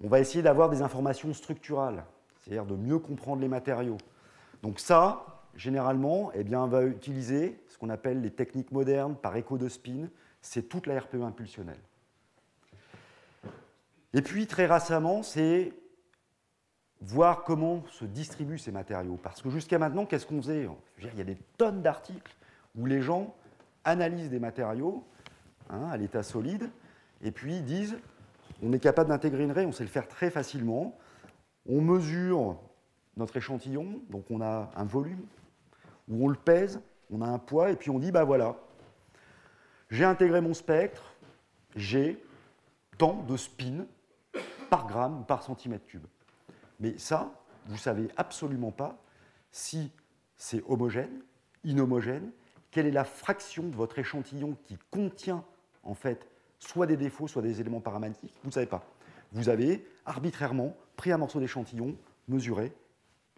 On va essayer d'avoir des informations structurales, c'est-à-dire de mieux comprendre les matériaux. Donc ça, généralement, eh bien, on va utiliser ce qu'on appelle les techniques modernes par écho de spin. C'est toute la RPE impulsionnelle. Et puis, très récemment, c'est voir comment se distribuent ces matériaux. Parce que jusqu'à maintenant, qu'est-ce qu'on faisait? Il y a des tonnes d'articles où les gens analysent des matériaux à l'état solide, et puis disent, on est capable d'intégrer une raie, on sait le faire très facilement, on mesure notre échantillon, donc on a un volume, où on le pèse, on a un poids, et puis on dit, bah voilà, j'ai intégré mon spectre, j'ai tant de spin par gramme ou par centimètre cube. Mais ça, vous ne savez absolument pas si c'est homogène, inhomogène, quelle est la fraction de votre échantillon qui contient en fait soit des défauts, soit des éléments paramagnétiques. Vous ne savez pas. Vous avez arbitrairement pris un morceau d'échantillon, mesuré,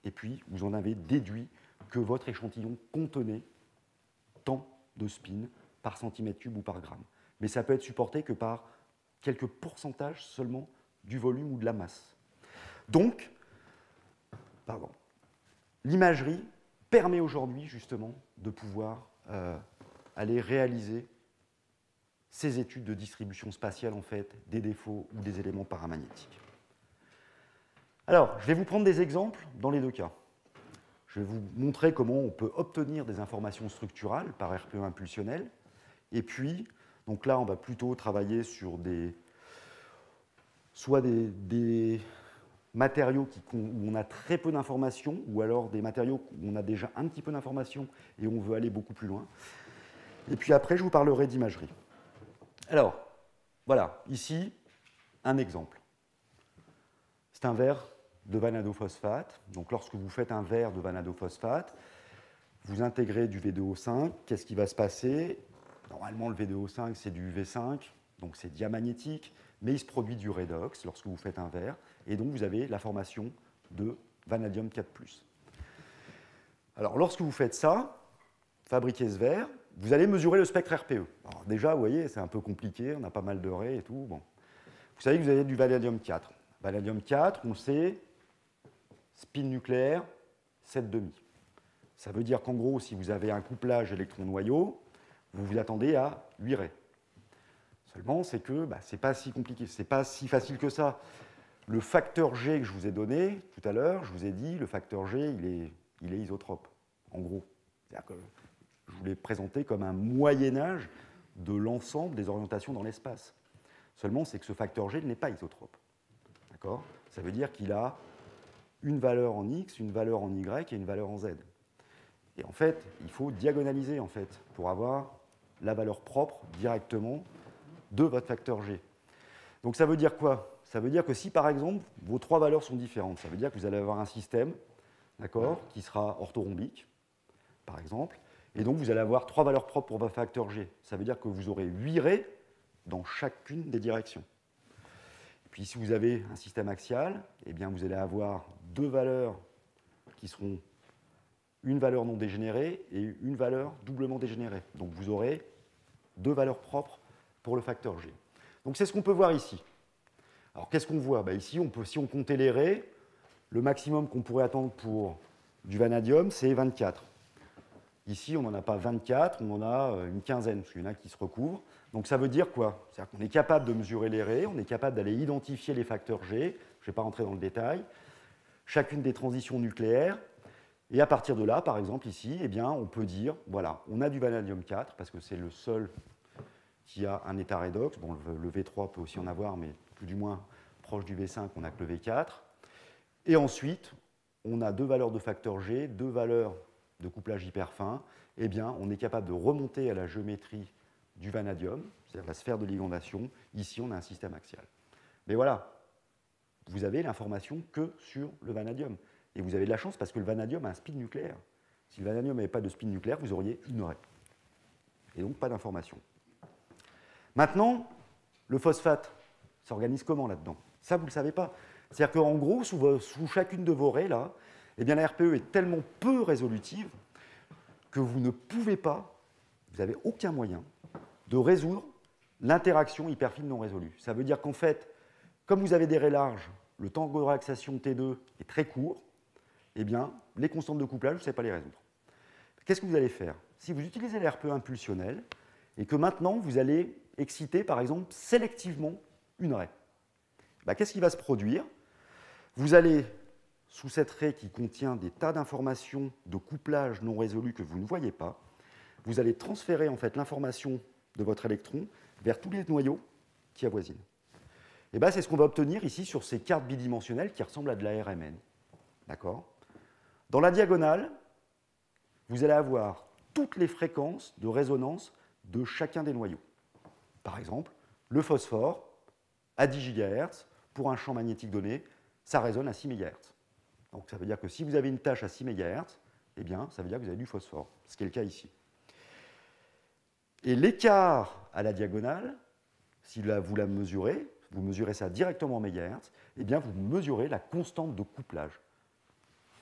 et puis vous en avez déduit que votre échantillon contenait tant de spin par centimètre cube ou par gramme. Mais ça peut être supporté que par quelques pourcentages seulement du volume ou de la masse. Donc, l'imagerie permet aujourd'hui justement de pouvoir aller réaliser ces études de distribution spatiale en fait, des défauts ou des éléments paramagnétiques. Alors, je vais vous prendre des exemples dans les deux cas. Je vais vous montrer comment on peut obtenir des informations structurales par RPE impulsionnel. Et puis, donc là, on va plutôt travailler sur soit des matériaux où on a très peu d'informations, ou alors des matériaux où on a déjà un petit peu d'informations et on veut aller beaucoup plus loin. Et puis après, je vous parlerai d'imagerie. Alors, voilà, ici, un exemple. C'est un verre de vanadophosphate. Donc, lorsque vous faites un verre de vanadophosphate, vous intégrez du V2O5. Qu'est-ce qui va se passer? Normalement, le V2O5, c'est du UV5, donc c'est diamagnétique, mais il se produit du redox lorsque vous faites un verre, et donc vous avez la formation de vanadium 4+. Alors, lorsque vous faites ça, fabriquez ce verre, vous allez mesurer le spectre RPE. Alors déjà, vous voyez, c'est un peu compliqué, on a pas mal de raies et tout. Bon. Vous savez que vous avez du vanadium 4. Vanadium 4, on sait, spin nucléaire, 7,5. Ça veut dire qu'en gros, si vous avez un couplage électron-noyau, vous vous attendez à 8 raies. Seulement, c'est que ce n'est pas si compliqué, ce n'est pas si facile que ça. Le facteur G que je vous ai donné tout à l'heure, je vous ai dit, le facteur G, il est isotrope, en gros. C'est-à-dire que je vous l'ai présenté comme un moyen-âge de l'ensemble des orientations dans l'espace. Seulement, c'est que ce facteur G n'est pas isotrope. D'accord? Ça veut dire qu'il a une valeur en X, une valeur en Y et une valeur en Z. Et en fait, il faut diagonaliser en fait, pour avoir la valeur propre directement de votre facteur G. Donc ça veut dire quoi? Ça veut dire que si, par exemple, vos trois valeurs sont différentes, ça veut dire que vous allez avoir un système, d'accord, qui sera orthorhombique, par exemple, et donc vous allez avoir trois valeurs propres pour votre facteur G. Ça veut dire que vous aurez 8 raies dans chacune des directions. Et puis si vous avez un système axial, eh bien vous allez avoir deux valeurs qui seront une valeur non dégénérée et une valeur doublement dégénérée. Donc vous aurez deux valeurs propres pour le facteur G. Donc c'est ce qu'on peut voir ici. Alors qu'est-ce qu'on voit? Ici, si on comptait les raies, le maximum qu'on pourrait attendre pour du vanadium, c'est 24. Ici, on n'en a pas 24, on en a une quinzaine, parce qu'il y en a qui se recouvrent. Donc ça veut dire quoi? C'est-à-dire qu'on est capable de mesurer les raies, on est capable d'aller identifier les facteurs G, je ne vais pas rentrer dans le détail, chacune des transitions nucléaires, et à partir de là, par exemple, ici, eh bien, on peut dire, voilà, on a du vanadium 4, parce que c'est le seul qui a un état redox. Bon, le V3 peut aussi en avoir, mais plus du moins proche du V5, on n'a que le V4. Et ensuite, on a deux valeurs de facteur G, deux valeurs de couplage hyper fin. Eh bien, on est capable de remonter à la géométrie du vanadium, c'est-à-dire la sphère de ligandation. Ici, on a un système axial. Mais voilà, vous avez l'information que sur le vanadium. Et vous avez de la chance parce que le vanadium a un spin nucléaire. Si le vanadium n'avait pas de spin nucléaire, vous auriez une raie. Et donc, pas d'information. Maintenant, le phosphate s'organise comment là-dedans? Ça, vous ne le savez pas. C'est-à-dire qu'en gros, sous chacune de vos raies, là, eh bien, la RPE est tellement peu résolutive que vous ne pouvez pas, vous n'avez aucun moyen de résoudre l'interaction hyperfine non résolue. Ça veut dire qu'en fait, comme vous avez des raies larges, le temps de relaxation T2 est très court, eh bien, les constantes de couplage, vous ne savez pas les résoudre. Qu'est-ce que vous allez faire? Si vous utilisez les RPE impulsionnels et que maintenant vous allez exciter, par exemple, sélectivement une raie, bah, qu'est-ce qui va se produire? Vous allez, sous cette raie qui contient des tas d'informations de couplage non résolues que vous ne voyez pas, vous allez transférer en fait l'information de votre électron vers tous les noyaux qui avoisinent. Et ben, c'est ce qu'on va obtenir ici sur ces cartes bidimensionnelles qui ressemblent à de la RMN. D'accord? Dans la diagonale, vous allez avoir toutes les fréquences de résonance de chacun des noyaux. Par exemple, le phosphore, à 10 GHz, pour un champ magnétique donné, ça résonne à 6 MHz. Donc ça veut dire que si vous avez une tâche à 6 MHz, eh bien, ça veut dire que vous avez du phosphore, ce qui est le cas ici. Et l'écart à la diagonale, si vous la mesurez, vous mesurez ça directement en MHz, eh bien, vous mesurez la constante de couplage,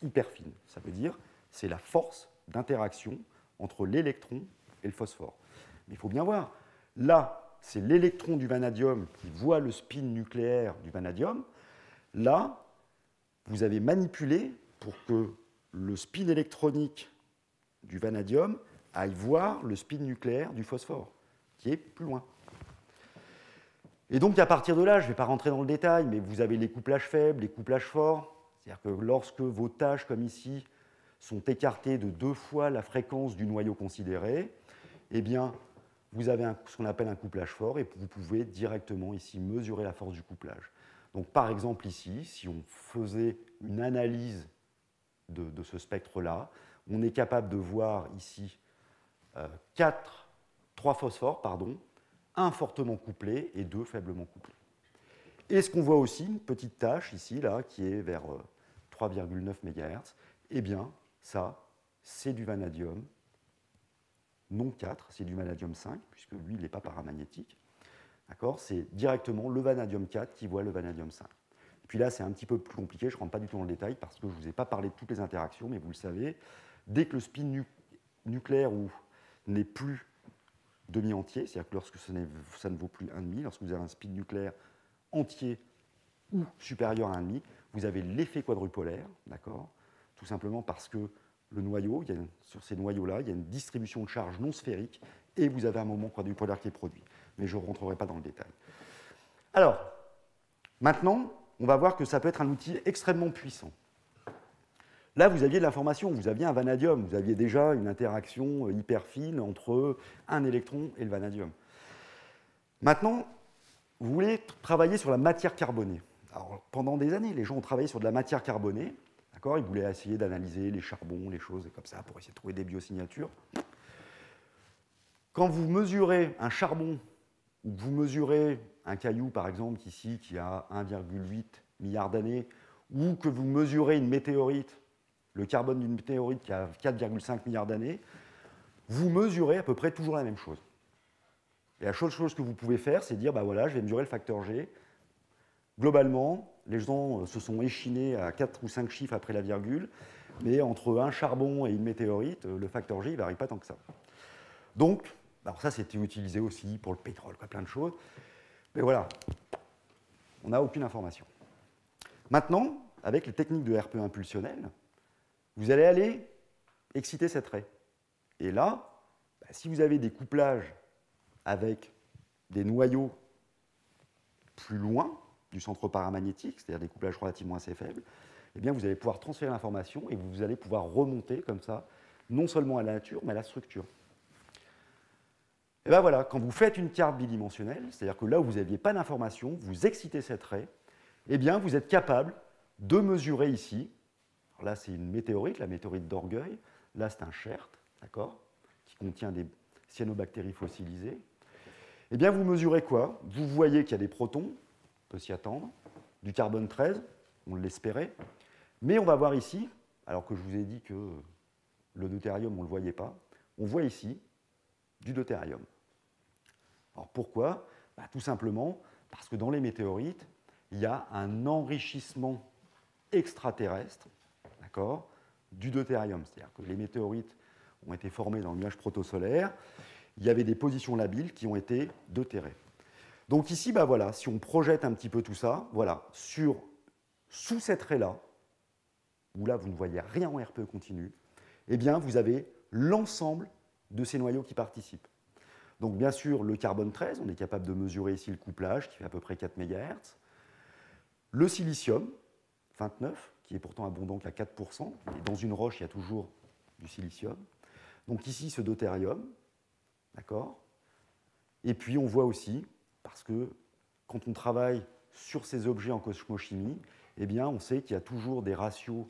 hyper fine. Ça veut dire c'est la force d'interaction entre l'électron et le phosphore. Mais il faut bien voir, là, c'est l'électron du vanadium qui voit le spin nucléaire du vanadium. Là, vous avez manipulé pour que le spin électronique du vanadium aille voir le spin nucléaire du phosphore, qui est plus loin. Et donc, à partir de là, je ne vais pas rentrer dans le détail, mais vous avez les couplages faibles, les couplages forts. C'est-à-dire que lorsque vos tâches, comme ici, sont écartées de 2 fois la fréquence du noyau considéré, eh bien, vous avez ce qu'on appelle un couplage fort, et vous pouvez directement ici mesurer la force du couplage. Donc, par exemple, ici, si on faisait une analyse de ce spectre-là, on est capable de voir ici 3 phosphores, un fortement couplé et 2 faiblement couplés. Et ce qu'on voit aussi, une petite tache ici, là, qui est vers 3,9 MHz, eh bien, ça, c'est du vanadium, non 4, c'est du vanadium 5, puisque lui, il n'est pas paramagnétique. D'accord? C'est directement le vanadium 4 qui voit le vanadium 5. Et puis là, c'est un petit peu plus compliqué, je ne rentre pas du tout dans le détail, parce que je ne vous ai pas parlé de toutes les interactions, mais vous le savez, dès que le spin nucléaire n'est plus demi-entier, c'est-à-dire que lorsque ça ne vaut plus 1,5, lorsque vous avez un spin nucléaire entier ou supérieur à 1,5, vous avez l'effet quadrupolaire, d'accord? Tout simplement parce que le noyau, sur ces noyaux-là, il y a une distribution de charge non sphérique et vous avez un moment quadrupolaire qui est produit. Mais je ne rentrerai pas dans le détail. Alors, maintenant, on va voir que ça peut être un outil extrêmement puissant. Là, vous aviez de l'information, vous aviez un vanadium, vous aviez déjà une interaction hyper fine entre un électron et le vanadium. Maintenant, vous voulez travailler sur la matière carbonée. Alors, pendant des années, les gens ont travaillé sur de la matière carbonée. D'accord ? Ils voulaient essayer d'analyser les charbons, les choses comme ça, pour essayer de trouver des biosignatures. Quand vous mesurez un charbon, ou vous mesurez un caillou, par exemple, ici, qui a 1,8 milliard d'années, ou que vous mesurez une météorite, le carbone d'une météorite qui a 4,5 milliards d'années, vous mesurez à peu près toujours la même chose. Et la seule chose que vous pouvez faire, c'est dire, bah voilà, je vais mesurer le facteur G. Globalement, les gens se sont échinés à 4 ou 5 chiffres après la virgule, mais entre un charbon et une météorite, le facteur G ne varie pas tant que ça. Donc, alors ça, c'était utilisé aussi pour le pétrole, plein de choses. Mais voilà, on n'a aucune information. Maintenant, avec les techniques de RPE impulsionnel, vous allez aller exciter cette raie. Et là, si vous avez des couplages avec des noyaux plus loin du centre paramagnétique, c'est-à-dire des couplages relativement assez faibles, eh bien vous allez pouvoir transférer l'information et vous allez pouvoir remonter comme ça, non seulement à la nature, mais à la structure. Et bien voilà, quand vous faites une carte bidimensionnelle, c'est-à-dire que là où vous n'aviez pas d'information, vous excitez cette raie, eh bien vous êtes capable de mesurer ici. Alors là, c'est une météorite, la météorite d'Orgueil. Là, c'est un chert, d'accord, qui contient des cyanobactéries fossilisées. Eh bien, vous mesurez quoi? Vous voyez qu'il y a des protons, on peut s'y attendre, du carbone 13, on l'espérait. Mais on va voir ici, alors que je vous ai dit que le deutérium, on ne le voyait pas, on voit ici du deutérium. Alors pourquoi? Tout simplement parce que dans les météorites, il y a un enrichissement extraterrestre, d'accord, du deutérium. C'est-à-dire que les météorites ont été formées dans le nuage protosolaire, il y avait des positions labiles qui ont été deutérées. Donc ici, voilà, si on projette un petit peu tout ça, voilà, sous cette raie-là, où là, vous ne voyez rien en RPE continu, eh bien, vous avez l'ensemble de ces noyaux qui participent. Donc, bien sûr, le carbone 13, on est capable de mesurer ici le couplage, qui fait à peu près 4 MHz. Le silicium, 29, qui est pourtant abondant qu'à 4%. Et dans une roche, il y a toujours du silicium. Donc ici, ce deutérium, d'accord. Et puis, on voit aussi, parce que quand on travaille sur ces objets en cosmochimie, eh bien, on sait qu'il y a toujours des ratios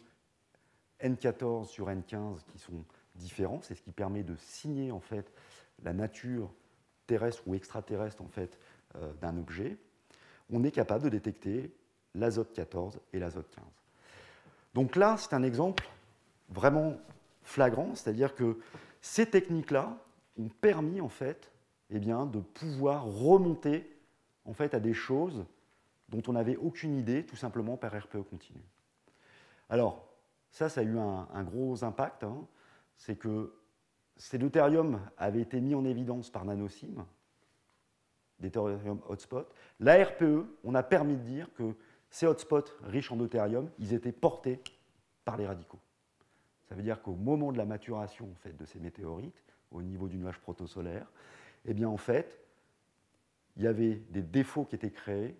N14 sur N15 qui sont différents. C'est ce qui permet de signer, en fait, la nature terrestre ou extraterrestre, en fait, d'un objet. On est capable de détecter l'azote 14 et l'azote 15. Donc là, c'est un exemple vraiment flagrant, c'est-à-dire que ces techniques-là ont permis, en fait, eh bien, de pouvoir remonter, en fait, à des choses dont on n'avait aucune idée, tout simplement par RPE continu. Alors, ça a eu un gros impact, hein. C'est que ces deutériums avaient été mis en évidence par NanoSim, des deutérium hotspots. La RPE, on a permis de dire que ces hotspots riches en deutérium, ils étaient portés par les radicaux. Ça veut dire qu'au moment de la maturation, en fait, de ces météorites, au niveau du nuage protosolaire, eh bien, en fait, il y avait des défauts qui étaient créés,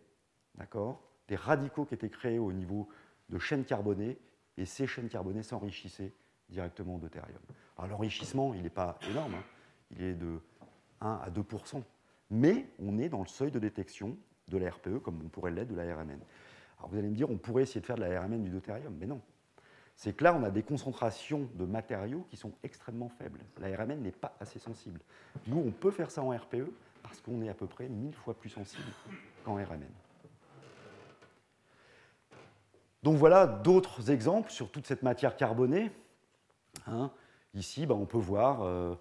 d'accord, des radicaux qui étaient créés au niveau de chaînes carbonées, et ces chaînes carbonées s'enrichissaient directement en deutérium. Alors l'enrichissement, il n'est pas énorme, hein, il est de 1 à 2%, mais on est dans le seuil de détection de la RPE, comme on pourrait l'être de la RMN. Alors vous allez me dire, on pourrait essayer de faire de la RMN du deutérium, mais non. C'est que là, on a des concentrations de matériaux qui sont extrêmement faibles. La RMN n'est pas assez sensible. Nous, on peut faire ça en RPE parce qu'on est à peu près 1000 fois plus sensible qu'en RMN. Donc voilà d'autres exemples sur toute cette matière carbonée. Hein. Ici, on peut voir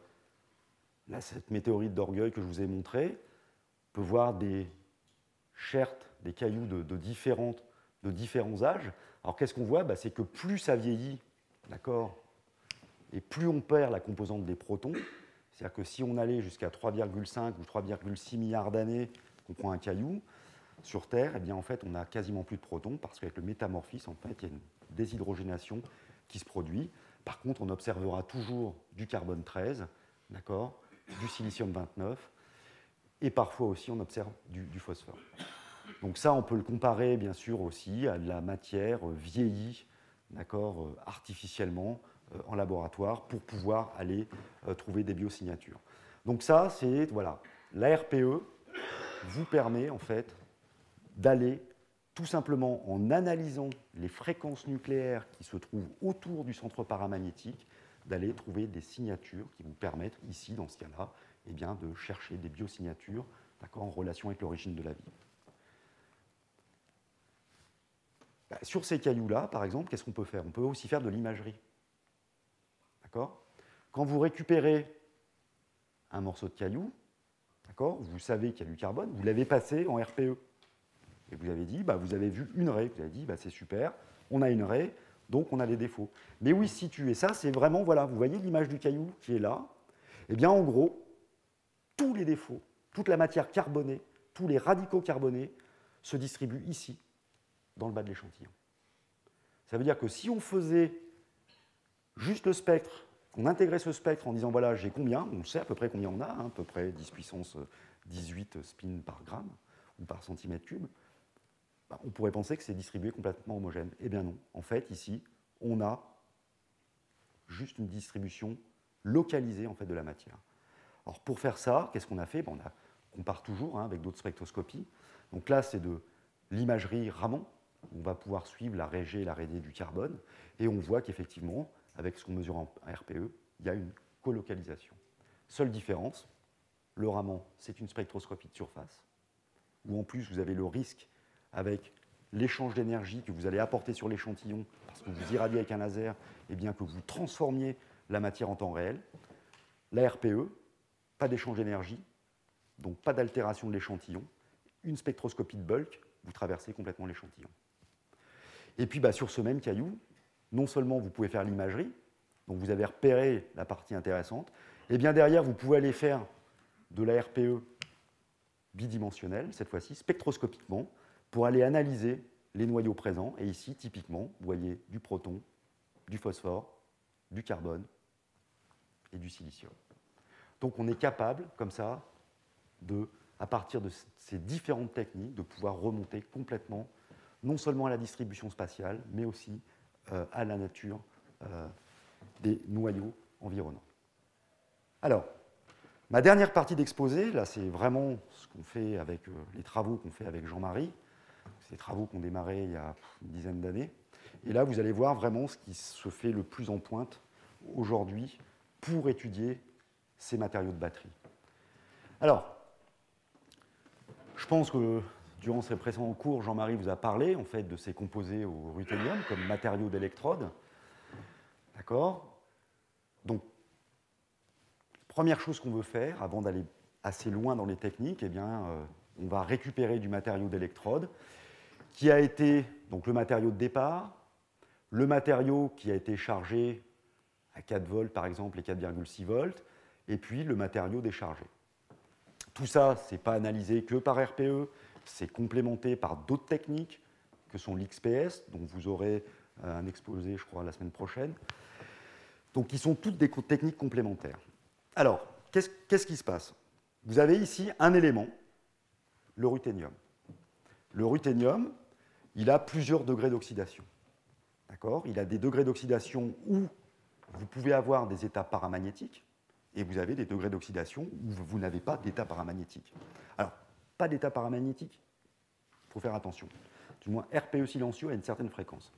là, cette météorite d'Orgueil que je vous ai montrée. On peut voir des schertes, des cailloux de différents âges. Alors qu'est-ce qu'on voit? C'est que plus ça vieillit, d'accord, et plus on perd la composante des protons. C'est-à-dire que si on allait jusqu'à 3,5 ou 3,6 milliards d'années qu'on prend un caillou, sur Terre, eh bien, en fait, on n'a quasiment plus de protons parce qu'avec le métamorphisme, en fait, il y a une déshydrogénation qui se produit. Par contre, on observera toujours du carbone 13, d'accord, du silicium 29, et parfois aussi on observe du phosphore. Donc ça, on peut le comparer, bien sûr, aussi à de la matière vieillie, d'accord, artificiellement en laboratoire pour pouvoir aller trouver des biosignatures. Donc ça, c'est, voilà, la RPE vous permet, en fait, d'aller tout simplement en analysant les fréquences nucléaires qui se trouvent autour du centre paramagnétique, d'aller trouver des signatures qui vous permettent, ici, dans ce cas-là, eh bien, de chercher des biosignatures en relation avec l'origine de la vie. Sur ces cailloux-là, par exemple, qu'est-ce qu'on peut faire? On peut aussi faire de l'imagerie. D'accord? Quand vous récupérez un morceau de caillou, d'accord, vous savez qu'il y a du carbone, vous l'avez passé en RPE. Et vous avez dit, vous avez vu une raie, vous avez dit, c'est super, on a une raie, donc on a des défauts. Mais où est situé? Ça, c'est vraiment, voilà, vous voyez l'image du caillou qui est là. Eh bien, en gros, tous les défauts, toute la matière carbonée, tous les radicaux carbonés se distribuent ici, dans le bas de l'échantillon. Ça veut dire que si on faisait juste le spectre, qu'on intégrait ce spectre en disant, voilà, j'ai combien, on sait à peu près combien on a, hein, à peu près 10 puissance 18 spin par gramme ou par centimètre cube, on pourrait penser que c'est distribué complètement homogène. Eh bien non. En fait, ici, on a juste une distribution localisée en fait, de la matière. Alors pour faire ça, qu'est-ce qu'on a fait? On compare toujours avec d'autres spectroscopies. Donc là, c'est de l'imagerie Raman. On va pouvoir suivre la Rg et la Rd du carbone. Et on voit qu'effectivement, avec ce qu'on mesure en RPE, il y a une colocalisation. Seule différence, le Raman, c'est une spectroscopie de surface, où en plus vous avez le risque avec l'échange d'énergie que vous allez apporter sur l'échantillon, parce que vous irradiez avec un laser, et bien que vous transformiez la matière en temps réel. La RPE, pas d'échange d'énergie, donc pas d'altération de l'échantillon. Une spectroscopie de bulk, vous traversez complètement l'échantillon. Et puis sur ce même caillou, non seulement vous pouvez faire l'imagerie, donc vous avez repéré la partie intéressante, et bien derrière, vous pouvez aller faire de la RPE bidimensionnelle, cette fois-ci spectroscopiquement, pour aller analyser les noyaux présents. Et ici, typiquement, vous voyez du proton du phosphore, du carbone et du silicium. Donc on est capable, comme ça, à partir de ces différentes techniques, de pouvoir remonter complètement, non seulement à la distribution spatiale, mais aussi à la nature des noyaux environnants. Alors, ma dernière partie d'exposé, là c'est vraiment ce qu'on fait avec les travaux qu'on fait avec Jean-Marie. C'est des travaux qui ont démarré il y a une dizaine d'années. Et là, vous allez voir vraiment ce qui se fait le plus en pointe aujourd'hui pour étudier ces matériaux de batterie. Alors, je pense que durant ces précédents cours, Jean-Marie vous a parlé en fait, de ces composés au ruthénium comme matériaux d'électrode. D'accord? Donc, première chose qu'on veut faire, avant d'aller assez loin dans les techniques, eh bien, on va récupérer du matériau d'électrode qui a été donc, le matériau de départ, le matériau qui a été chargé à 4 volts par exemple et 4,6 volts, et puis le matériau déchargé. Tout ça, ce n'est pas analysé que par RPE, c'est complémenté par d'autres techniques que sont l'XPS, dont vous aurez un exposé, je crois, la semaine prochaine. Donc, qui sont toutes des techniques complémentaires. Alors, qu'est-ce qui se passe? Vous avez ici un élément, le ruthénium. Le ruthénium, il a plusieurs degrés d'oxydation. D'accord? Il a des degrés d'oxydation où vous pouvez avoir des états paramagnétiques, et vous avez des degrés d'oxydation où vous n'avez pas d'état paramagnétique. Alors, pas d'état paramagnétique, il faut faire attention. Du moins, RPE silencieux à une certaine fréquence.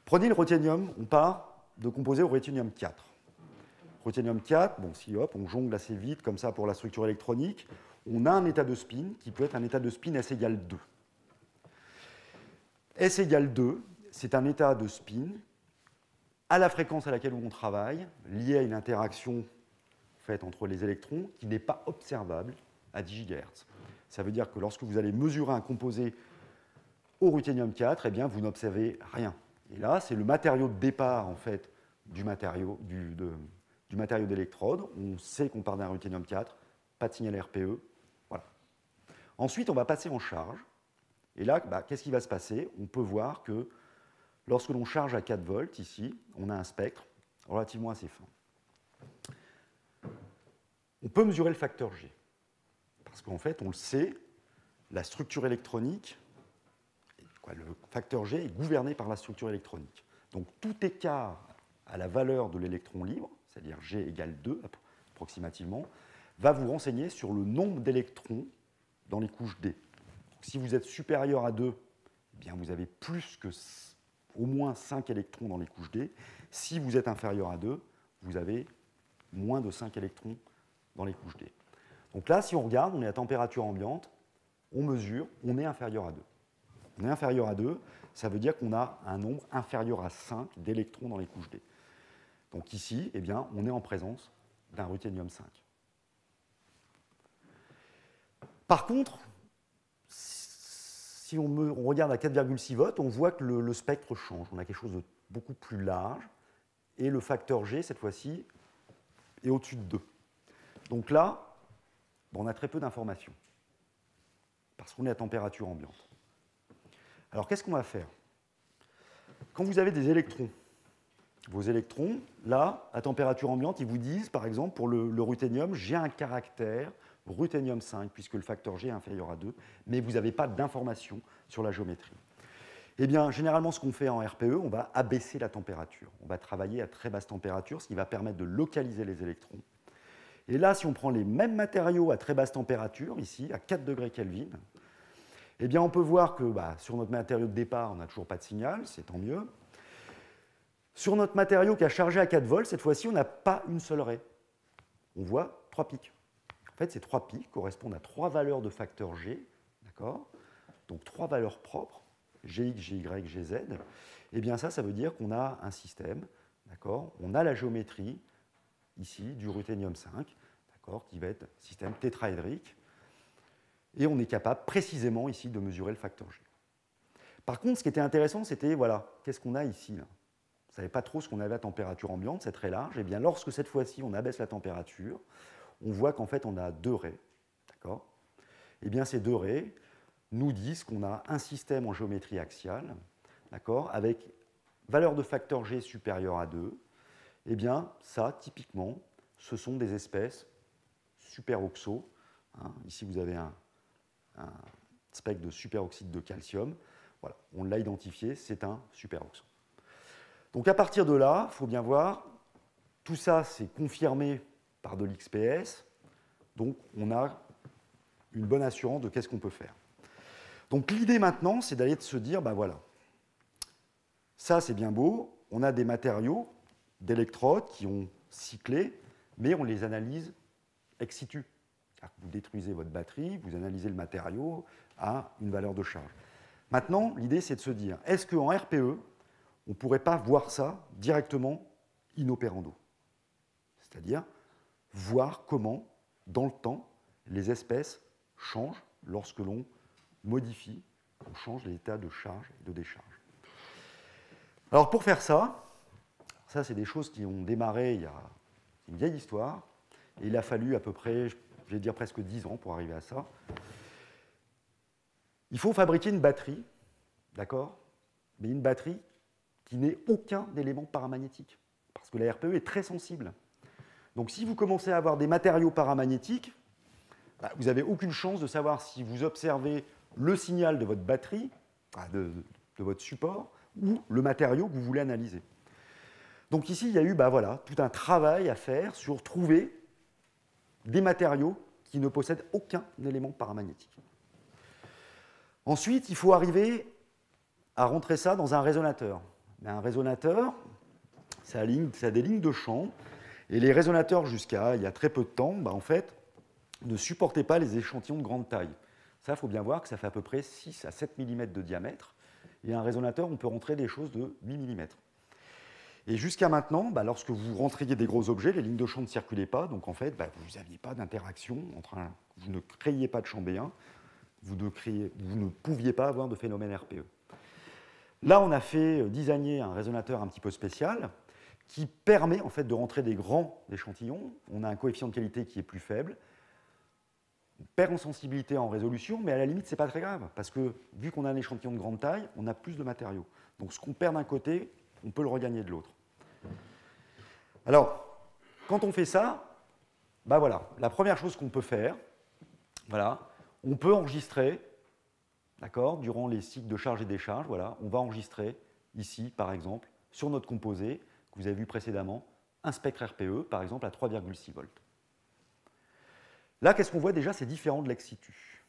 Prenez le ruthénium, on part de composés au ruthénium 4. Ruthénium 4, bon, si hop, on jongle assez vite comme ça pour la structure électronique, on a un état de spin qui peut être un état de spin S égale 2. S égale 2, c'est un état de spin à la fréquence à laquelle on travaille, lié à une interaction faite entre les électrons qui n'est pas observable à 10 GHz. Ça veut dire que lorsque vous allez mesurer un composé au ruthénium 4, eh bien, vous n'observez rien. Et là, c'est le matériau de départ en fait, du matériau d'électrode. On sait qu'on part d'un ruthénium 4, pas de signal RPE. Voilà. Ensuite, on va passer en charge. Et là, qu'est-ce qui va se passer? On peut voir que lorsque l'on charge à 4 volts, ici, on a un spectre relativement assez fin. On peut mesurer le facteur G. Parce qu'en fait, on le sait, la structure électronique, le facteur G est gouverné par la structure électronique. Donc tout écart à la valeur de l'électron libre, c'est-à-dire G égale 2 approximativement, va vous renseigner sur le nombre d'électrons dans les couches D. Donc, si vous êtes supérieur à 2, eh bien vous avez plus que au moins 5 électrons dans les couches D. Si vous êtes inférieur à 2, vous avez moins de 5 électrons dans les couches D. Donc là, si on regarde, on est à température ambiante, on mesure, on est inférieur à 2. On est inférieur à 2, ça veut dire qu'on a un nombre inférieur à 5 d'électrons dans les couches D. Donc ici, eh bien, on est en présence d'un ruthénium 5. Par contre, si on regarde à 4,6 volts, on voit que le spectre change. On a quelque chose de beaucoup plus large, et le facteur G, cette fois-ci, est au-dessus de 2. Donc là, on a très peu d'informations, parce qu'on est à température ambiante. Alors, qu'est-ce qu'on va faire? Quand vous avez des électrons, vos électrons, là, à température ambiante, ils vous disent, par exemple, pour le ruthénium, j'ai un caractère ruthénium 5, puisque le facteur G est inférieur à 2, mais vous n'avez pas d'informations sur la géométrie. Eh bien, généralement, ce qu'on fait en RPE, on va abaisser la température. On va travailler à très basse température, ce qui va permettre de localiser les électrons. Et là, si on prend les mêmes matériaux à très basse température, ici, à 4 degrés Kelvin, eh bien, on peut voir que sur notre matériau de départ, on n'a toujours pas de signal, c'est tant mieux. Sur notre matériau qui a chargé à 4 volts, cette fois-ci, on n'a pas une seule raie. On voit 3 pics. En fait, ces 3 pics correspondent à 3 valeurs de facteur G, d'accord? Donc 3 valeurs propres, Gx, Gy, Gz. Eh bien, ça veut dire qu'on a un système, d'accord? On a la géométrie, ici, du ruthénium 5, d'accord, qui va être système tétraédrique. Et on est capable précisément ici de mesurer le facteur G. Par contre, ce qui était intéressant, c'était, voilà, qu'est-ce qu'on a ici là? On ne savait pas trop ce qu'on avait à température ambiante, c'est très large. Et bien, lorsque cette fois-ci, on abaisse la température, on voit qu'en fait, on a 2 raies. D'accord? Et bien, ces 2 raies nous disent qu'on a un système en géométrie axiale, d'accord, avec valeur de facteur G supérieure à 2, eh bien, ça, typiquement, ce sont des espèces superoxo. Hein. Ici, vous avez un spectre de superoxyde de calcium. Voilà, on l'a identifié, c'est un superoxo. Donc, à partir de là, il faut bien voir, tout ça, c'est confirmé par de l'XPS. Donc, on a une bonne assurance de qu'est-ce qu'on peut faire. Donc, l'idée maintenant, c'est d'aller se dire, ben voilà, ça, c'est bien beau, on a des matériaux, d'électrodes qui ont cyclé, mais on les analyse ex situ. Vous détruisez votre batterie, vous analysez le matériau à une valeur de charge. Maintenant, l'idée, c'est de se dire, est-ce qu'en RPE, on ne pourrait pas voir ça directement inopérando? C'est-à-dire voir comment, dans le temps, les espèces changent lorsque l'on modifie, on change l'état de charge et de décharge. Alors pour faire ça, c'est des choses qui ont démarré il y a une vieille histoire, et il a fallu à peu près, je vais dire presque 10 ans pour arriver à ça. Il faut fabriquer une batterie, d'accord? Mais une batterie qui n'ait aucun élément paramagnétique, parce que la RPE est très sensible. Donc si vous commencez à avoir des matériaux paramagnétiques, vous n'avez aucune chance de savoir si vous observez le signal de votre batterie, de votre support, ou le matériau que vous voulez analyser. Donc ici, il y a eu tout un travail à faire sur trouver des matériaux qui ne possèdent aucun élément paramagnétique. Ensuite, il faut arriver à rentrer ça dans un résonateur. Mais un résonateur, ça a des lignes de champ, et les résonateurs, jusqu'à il y a très peu de temps, en fait, ne supportaient pas les échantillons de grande taille. Ça, il faut bien voir que ça fait à peu près 6 à 7 mm de diamètre, et un résonateur, on peut rentrer des choses de 8 mm. Et jusqu'à maintenant, lorsque vous rentriez des gros objets, les lignes de champ ne circulaient pas, donc en fait, vous n'aviez pas d'interaction, vous ne créiez pas de champ B1, vous ne pouviez pas avoir de phénomène RPE. Là, on a fait designer un résonateur un petit peu spécial qui permet en fait de rentrer des grands échantillons. On a un coefficient de qualité qui est plus faible. On perd en sensibilité, en résolution, mais à la limite, ce n'est pas très grave, parce que vu qu'on a un échantillon de grande taille, on a plus de matériaux. Donc ce qu'on perd d'un côté, on peut le regagner de l'autre. Alors, quand on fait ça, la première chose qu'on peut faire, on peut enregistrer, d'accord, durant les cycles de charge et décharge, on va enregistrer ici, par exemple, sur notre composé, que vous avez vu précédemment, un spectre RPE, par exemple, à 3,6 volts. Là, qu'est-ce qu'on voit déjà? C'est différent de l'ex situ.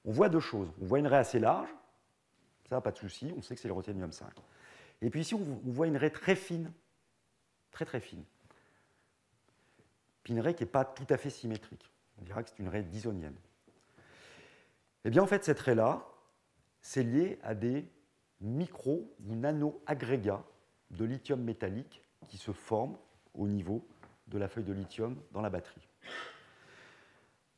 On voit deux choses. On voit une raie assez large, ça, pas de souci, on sait que c'est le ruthénium 5. Et puis ici, on voit une raie très fine, très très fine. Puis une raie qui n'est pas tout à fait symétrique. On dirait que c'est une raie disonienne. Eh bien, en fait, cette raie-là, c'est lié à des micro- ou nano-agrégats de lithium métallique qui se forment au niveau de la feuille de lithium dans la batterie.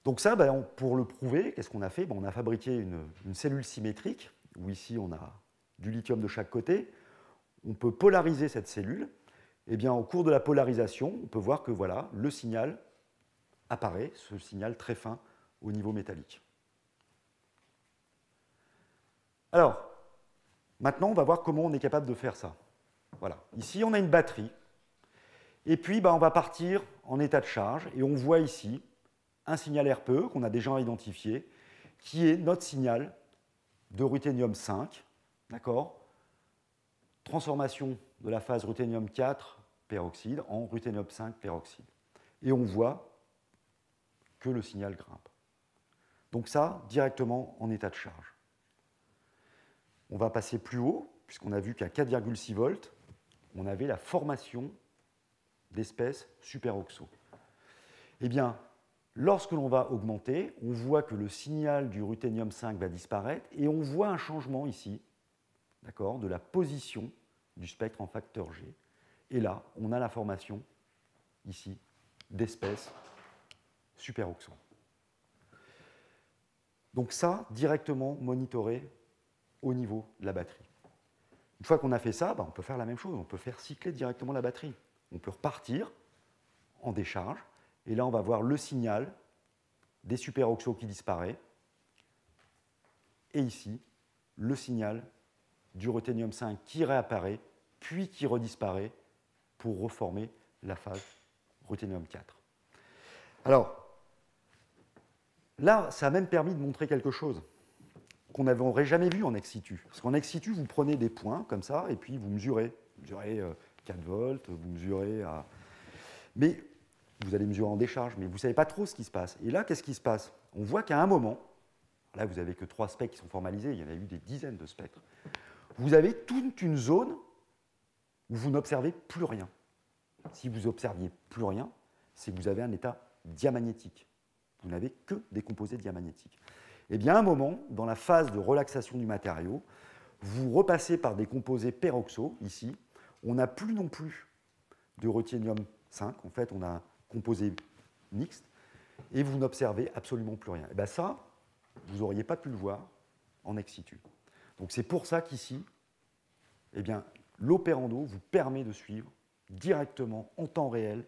Donc ça, pour le prouver, qu'est-ce qu'on a fait? On a fabriqué une cellule symétrique, où ici on a du lithium de chaque côté. On peut polariser cette cellule. Et bien, au cours de la polarisation, on peut voir que le signal apparaît, ce signal très fin au niveau métallique. Alors, maintenant, on va voir comment on est capable de faire ça. Voilà. Ici, on a une batterie. Et puis, on va partir en état de charge. Et on voit ici un signal RPE qu'on a déjà identifié, qui est notre signal de ruthénium 5. D'accord? Transformation de la phase ruthénium 4 peroxyde en ruthénium 5 peroxyde. Et on voit que le signal grimpe. Donc ça, directement en état de charge. On va passer plus haut, puisqu'on a vu qu'à 4,6 volts, on avait la formation d'espèces superoxo. Eh bien, lorsque l'on va augmenter, on voit que le signal du ruthénium 5 va disparaître, et on voit un changement ici, d'accord, de la position du spectre en facteur G. Et là, on a la formation, ici, d'espèces superoxo. Donc ça, directement monitoré au niveau de la batterie. Une fois qu'on a fait ça, on peut faire la même chose, on peut faire cycler directement la batterie. On peut repartir en décharge, et là on va voir le signal des superoxo qui disparaît, et ici, le signal du ruthénium 5 qui réapparaît puis qui redisparaît pour reformer la phase ruthénium 4. Alors, là, ça a même permis de montrer quelque chose qu'on n'aurait jamais vu en ex situ. Parce qu'en ex situ, vous prenez des points comme ça, et puis vous mesurez. Vous mesurez 4 volts, vous mesurez à... Mais vous allez mesurer en décharge, mais vous ne savez pas trop ce qui se passe. Et là, qu'est-ce qui se passe? On voit qu'à un moment, là, vous n'avez que 3 spectres qui sont formalisés, il y en a eu des dizaines de spectres. Vous avez toute une zone où vous n'observez plus rien. Si vous n'observiez plus rien, c'est que vous avez un état diamagnétique. Vous n'avez que des composés diamagnétiques. Eh bien, à un moment, dans la phase de relaxation du matériau, vous repassez par des composés peroxo, ici. On n'a plus non plus de ruthénium 5. En fait, on a un composé mixte. Et vous n'observez absolument plus rien. Et bien ça, vous n'auriez pas pu le voir en ex situ. Donc c'est pour ça qu'ici, eh bien, l'opérando vous permet de suivre directement, en temps réel,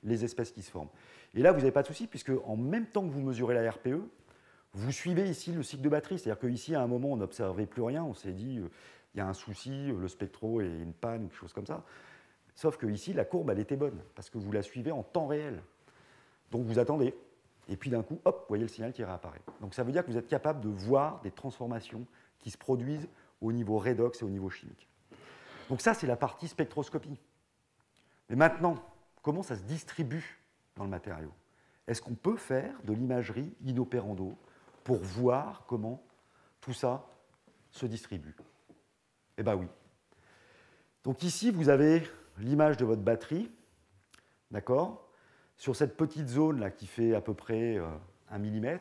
les espèces qui se forment. Et là, vous n'avez pas de souci, puisque en même temps que vous mesurez la RPE, vous suivez ici le cycle de batterie. C'est-à-dire qu'ici, à un moment, on n'observait plus rien, on s'est dit, il y a un souci, le spectro est une panne, quelque chose comme ça. Sauf que ici, la courbe, elle était bonne, parce que vous la suivez en temps réel. Donc vous attendez, et puis d'un coup, hop, vous voyez le signal qui réapparaît. Donc ça veut dire que vous êtes capable de voir des transformations qui se produisent au niveau redox et au niveau chimique. Donc ça, c'est la partie spectroscopie. Mais maintenant, comment ça se distribue dans le matériau? Est-ce qu'on peut faire de l'imagerie inopérando pour voir comment tout ça se distribue? Eh bien oui. Donc ici, vous avez l'image de votre batterie, d'accord? Sur cette petite zone là qui fait à peu près 1 mm,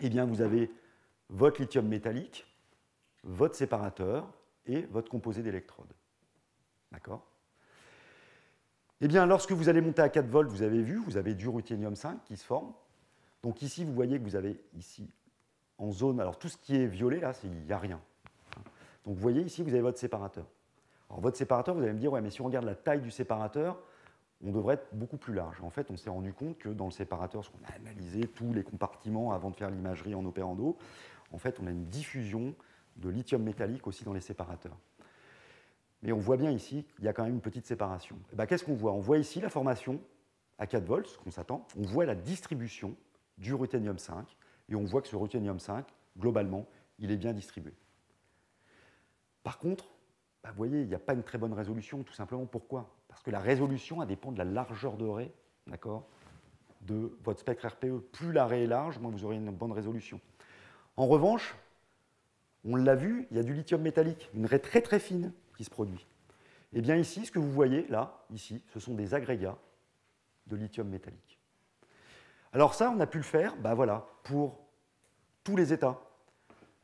eh bien vous avez votre lithium métallique, votre séparateur et votre composé d'électrodes. D'accord? Eh bien, lorsque vous allez monter à 4 volts, vous avez vu, vous avez du ruthénium 5 qui se forme. Donc ici, vous voyez que vous avez ici, en zone, alors tout ce qui est violet, là, il n'y a rien. Donc vous voyez ici, vous avez votre séparateur. Alors votre séparateur, vous allez me dire, ouais, mais si on regarde la taille du séparateur, on devrait être beaucoup plus large. En fait, on s'est rendu compte que dans le séparateur, parce qu'on a analysé tous les compartiments avant de faire l'imagerie en opérando, en fait, on a une diffusion de lithium métallique aussi dans les séparateurs. Mais on voit bien ici qu'il y a quand même une petite séparation. Et ben, qu'est-ce qu'on voit? On voit ici la formation à 4 volts, ce qu'on s'attend. On voit la distribution du ruthénium 5, et on voit que ce ruthénium 5, globalement, il est bien distribué. Par contre, vous voyez, il n'y a pas une très bonne résolution, tout simplement. Pourquoi? Parce que la résolution, elle dépend de la largeur de raie, d'accord, de votre spectre RPE. Plus la raie est large, moins vous aurez une bonne résolution. En revanche, on l'a vu, il y a du lithium métallique, une raie très très fine qui se produit. Et bien ici, ce que vous voyez, là, ici, ce sont des agrégats de lithium métallique. Alors ça, on a pu le faire, voilà, pour tous les états.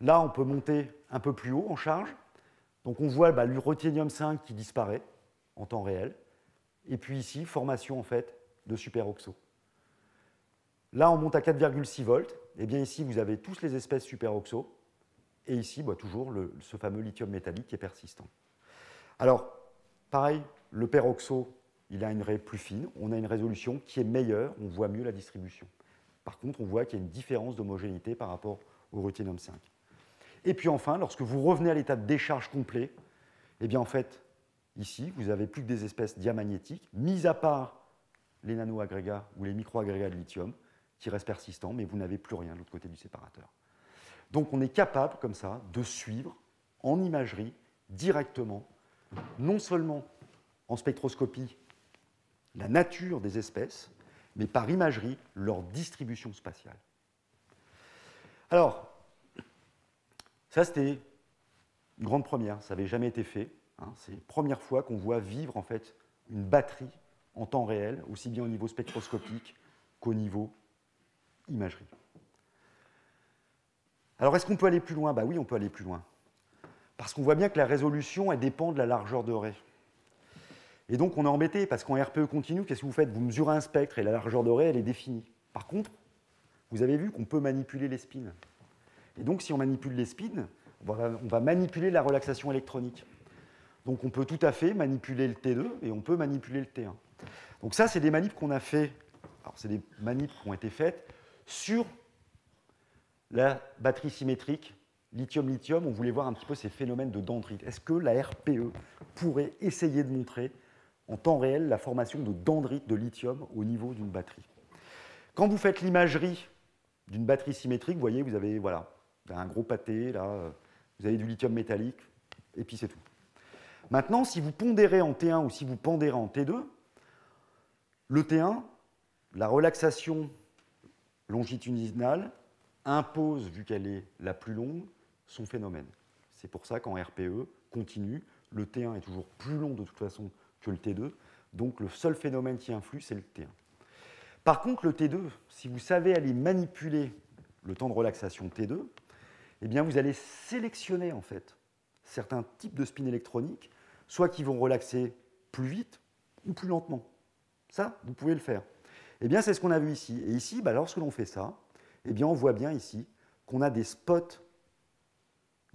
Là, on peut monter un peu plus haut en charge. Donc on voit le ruthénium 5 qui disparaît en temps réel. Et puis ici, formation en fait de superoxo. Là, on monte à 4,6 volts. Et bien ici, vous avez tous les espèces superoxo. Et ici, toujours ce fameux lithium métallique qui est persistant. Alors, pareil, le peroxo, il a une raie plus fine. On a une résolution qui est meilleure. On voit mieux la distribution. Par contre, on voit qu'il y a une différence d'homogénéité par rapport au ruthénium 5. Et puis enfin, lorsque vous revenez à l'état de décharge complet, eh bien en fait, ici, vous n'avez plus que des espèces diamagnétiques, mis à part les nano-agrégats ou les micro-agrégats de lithium, qui restent persistants, mais vous n'avez plus rien de l'autre côté du séparateur. Donc on est capable, comme ça, de suivre en imagerie, directement, non seulement en spectroscopie, la nature des espèces, mais par imagerie, leur distribution spatiale. Alors, ça, c'était une grande première, ça n'avait jamais été fait. C'est la première fois qu'on voit vivre en fait une batterie en temps réel, aussi bien au niveau spectroscopique qu'au niveau imagerie. Alors, est-ce qu'on peut aller plus loin? Oui, on peut aller plus loin. Parce qu'on voit bien que la résolution, elle dépend de la largeur de raie. Et donc, on est embêté, parce qu'en RPE continu, qu'est-ce que vous faites? Vous mesurez un spectre et la largeur de raie, elle est définie. Par contre, vous avez vu qu'on peut manipuler les spins. Et donc, si on manipule les spins, on va manipuler la relaxation électronique. Donc, on peut tout à fait manipuler le T2 et on peut manipuler le T1. Donc, ça, c'est des manips qu'on a fait. Alors, c'est des manips qui ont été faites sur la batterie symétrique lithium-lithium, on voulait voir un petit peu ces phénomènes de dendrites. Est-ce que la RPE pourrait essayer de montrer en temps réel la formation de dendrites de lithium au niveau d'une batterie? Quand vous faites l'imagerie d'une batterie symétrique, vous voyez, vous avez voilà, un gros pâté, là, vous avez du lithium métallique, et puis c'est tout. Maintenant, si vous pondérez en T1 ou si vous pondérez en T2, le T1, la relaxation longitudinale impose, vu qu'elle est la plus longue, son phénomène. C'est pour ça qu'en RPE continue, le T1 est toujours plus long de toute façon que le T2, donc le seul phénomène qui influe, c'est le T1. Par contre, le T2, si vous savez aller manipuler le temps de relaxation T2, eh bien vous allez sélectionner en fait certains types de spins électroniques, soit qui vont relaxer plus vite ou plus lentement. Ça, vous pouvez le faire. Eh bien, c'est ce qu'on a vu ici. Et ici, lorsque l'on fait ça, eh bien, on voit bien ici qu'on a des spots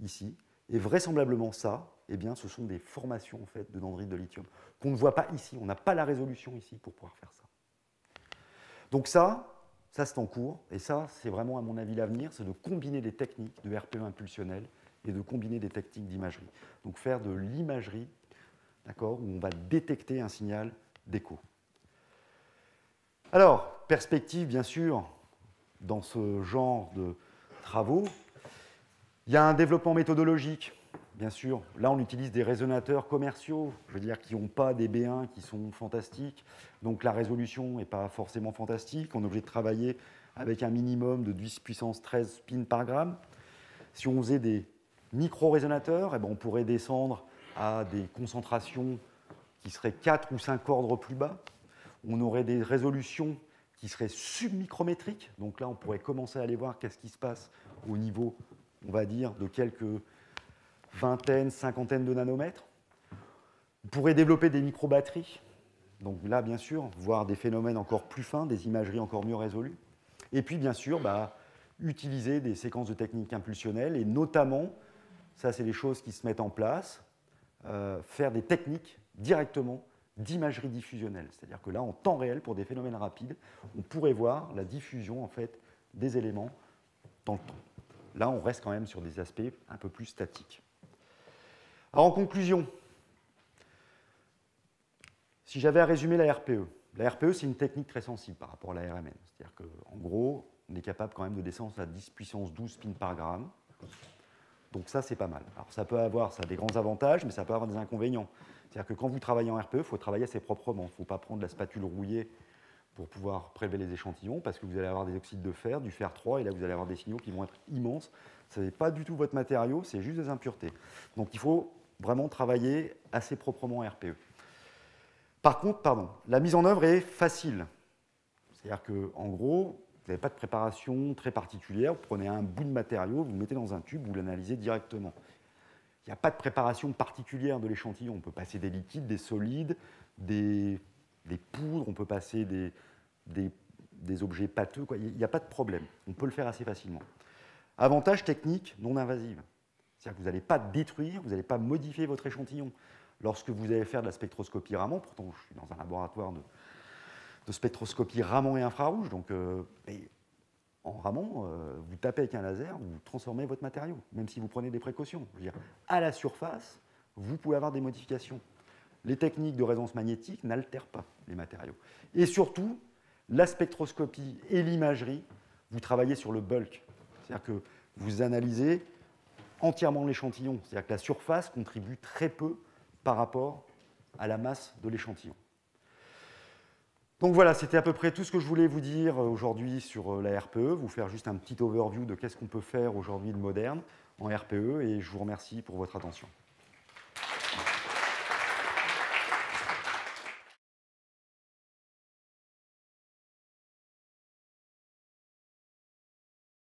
ici, et vraisemblablement ça, eh bien, ce sont des formations en fait, de dendrites de lithium qu'on ne voit pas ici. On n'a pas la résolution ici pour pouvoir faire ça. Donc ça c'est en cours, et ça, c'est vraiment, à mon avis, l'avenir, c'est de combiner des techniques de RPE impulsionnel et de combiner des techniques d'imagerie. Donc faire de l'imagerie, d'accord, où on va détecter un signal d'écho. Alors, perspective, bien sûr, dans ce genre de travaux, il y a un développement méthodologique, bien sûr. Là, on utilise des résonateurs commerciaux, je veux dire, qui n'ont pas des B1 qui sont fantastiques. Donc la résolution n'est pas forcément fantastique. On est obligé de travailler avec un minimum de 10 puissance 13 spins par gramme. Si on faisait des micro-résonateurs, eh ben, on pourrait descendre à des concentrations qui seraient 4 ou 5 ordres plus bas. On aurait des résolutions qui seraient submicrométriques. Donc là, on pourrait commencer à aller voir qu'est-ce qui se passe au niveau, on va dire, de quelques vingtaines, cinquantaines de nanomètres. Vous pourrez développer des micro-batteries. Donc là, bien sûr, voir des phénomènes encore plus fins, des imageries encore mieux résolues. Et puis, bien sûr, utiliser des séquences de techniques impulsionnelles et notamment, ça, c'est les choses qui se mettent en place, faire des techniques directement d'imagerie diffusionnelle. C'est-à-dire que là, en temps réel, pour des phénomènes rapides, on pourrait voir la diffusion en fait, des éléments dans le temps. Là, on reste quand même sur des aspects un peu plus statiques. Alors, en conclusion, si j'avais à résumer la RPE, c'est une technique très sensible par rapport à la RMN. C'est-à-dire qu'en gros, on est capable quand même de descendre à 10 puissance 12 spins par gramme. Donc ça, c'est pas mal. Alors ça peut avoir des grands avantages, mais ça peut avoir des inconvénients. C'est-à-dire que quand vous travaillez en RPE, il faut travailler assez proprement. Il ne faut pas prendre la spatule rouillée pour pouvoir prélever les échantillons, parce que vous allez avoir des oxydes de fer, du fer 3, et là vous allez avoir des signaux qui vont être immenses. Ce n'est pas du tout votre matériau, c'est juste des impuretés. Donc il faut vraiment travailler assez proprement en RPE. Par contre, la mise en œuvre est facile. C'est-à-dire qu'en gros, vous n'avez pas de préparation très particulière. Vous prenez un bout de matériau, vous le mettez dans un tube, vous l'analysez directement. Il n'y a pas de préparation particulière de l'échantillon. On peut passer des liquides, des solides, des poudres, on peut passer des objets pâteux. Quoi. Il n'y a pas de problème. On peut le faire assez facilement. Avantage technique non invasive. C'est-à-dire que vous n'allez pas détruire, vous n'allez pas modifier votre échantillon. Lorsque vous allez faire de la spectroscopie Raman, pourtant je suis dans un laboratoire de spectroscopie Raman et infrarouge, donc en Raman, vous tapez avec un laser, vous transformez votre matériau, même si vous prenez des précautions. Je veux dire, à la surface, vous pouvez avoir des modifications. Les techniques de résonance magnétique n'altèrent pas les matériaux. Et surtout, la spectroscopie et l'imagerie, vous travaillez sur le bulk. C'est-à-dire que vous analysez entièrement l'échantillon. C'est-à-dire que la surface contribue très peu par rapport à la masse de l'échantillon. Donc voilà, c'était à peu près tout ce que je voulais vous dire aujourd'hui sur la RPE, vous faire juste un petit overview de qu'est-ce qu'on peut faire aujourd'hui de moderne en RPE, et je vous remercie pour votre attention.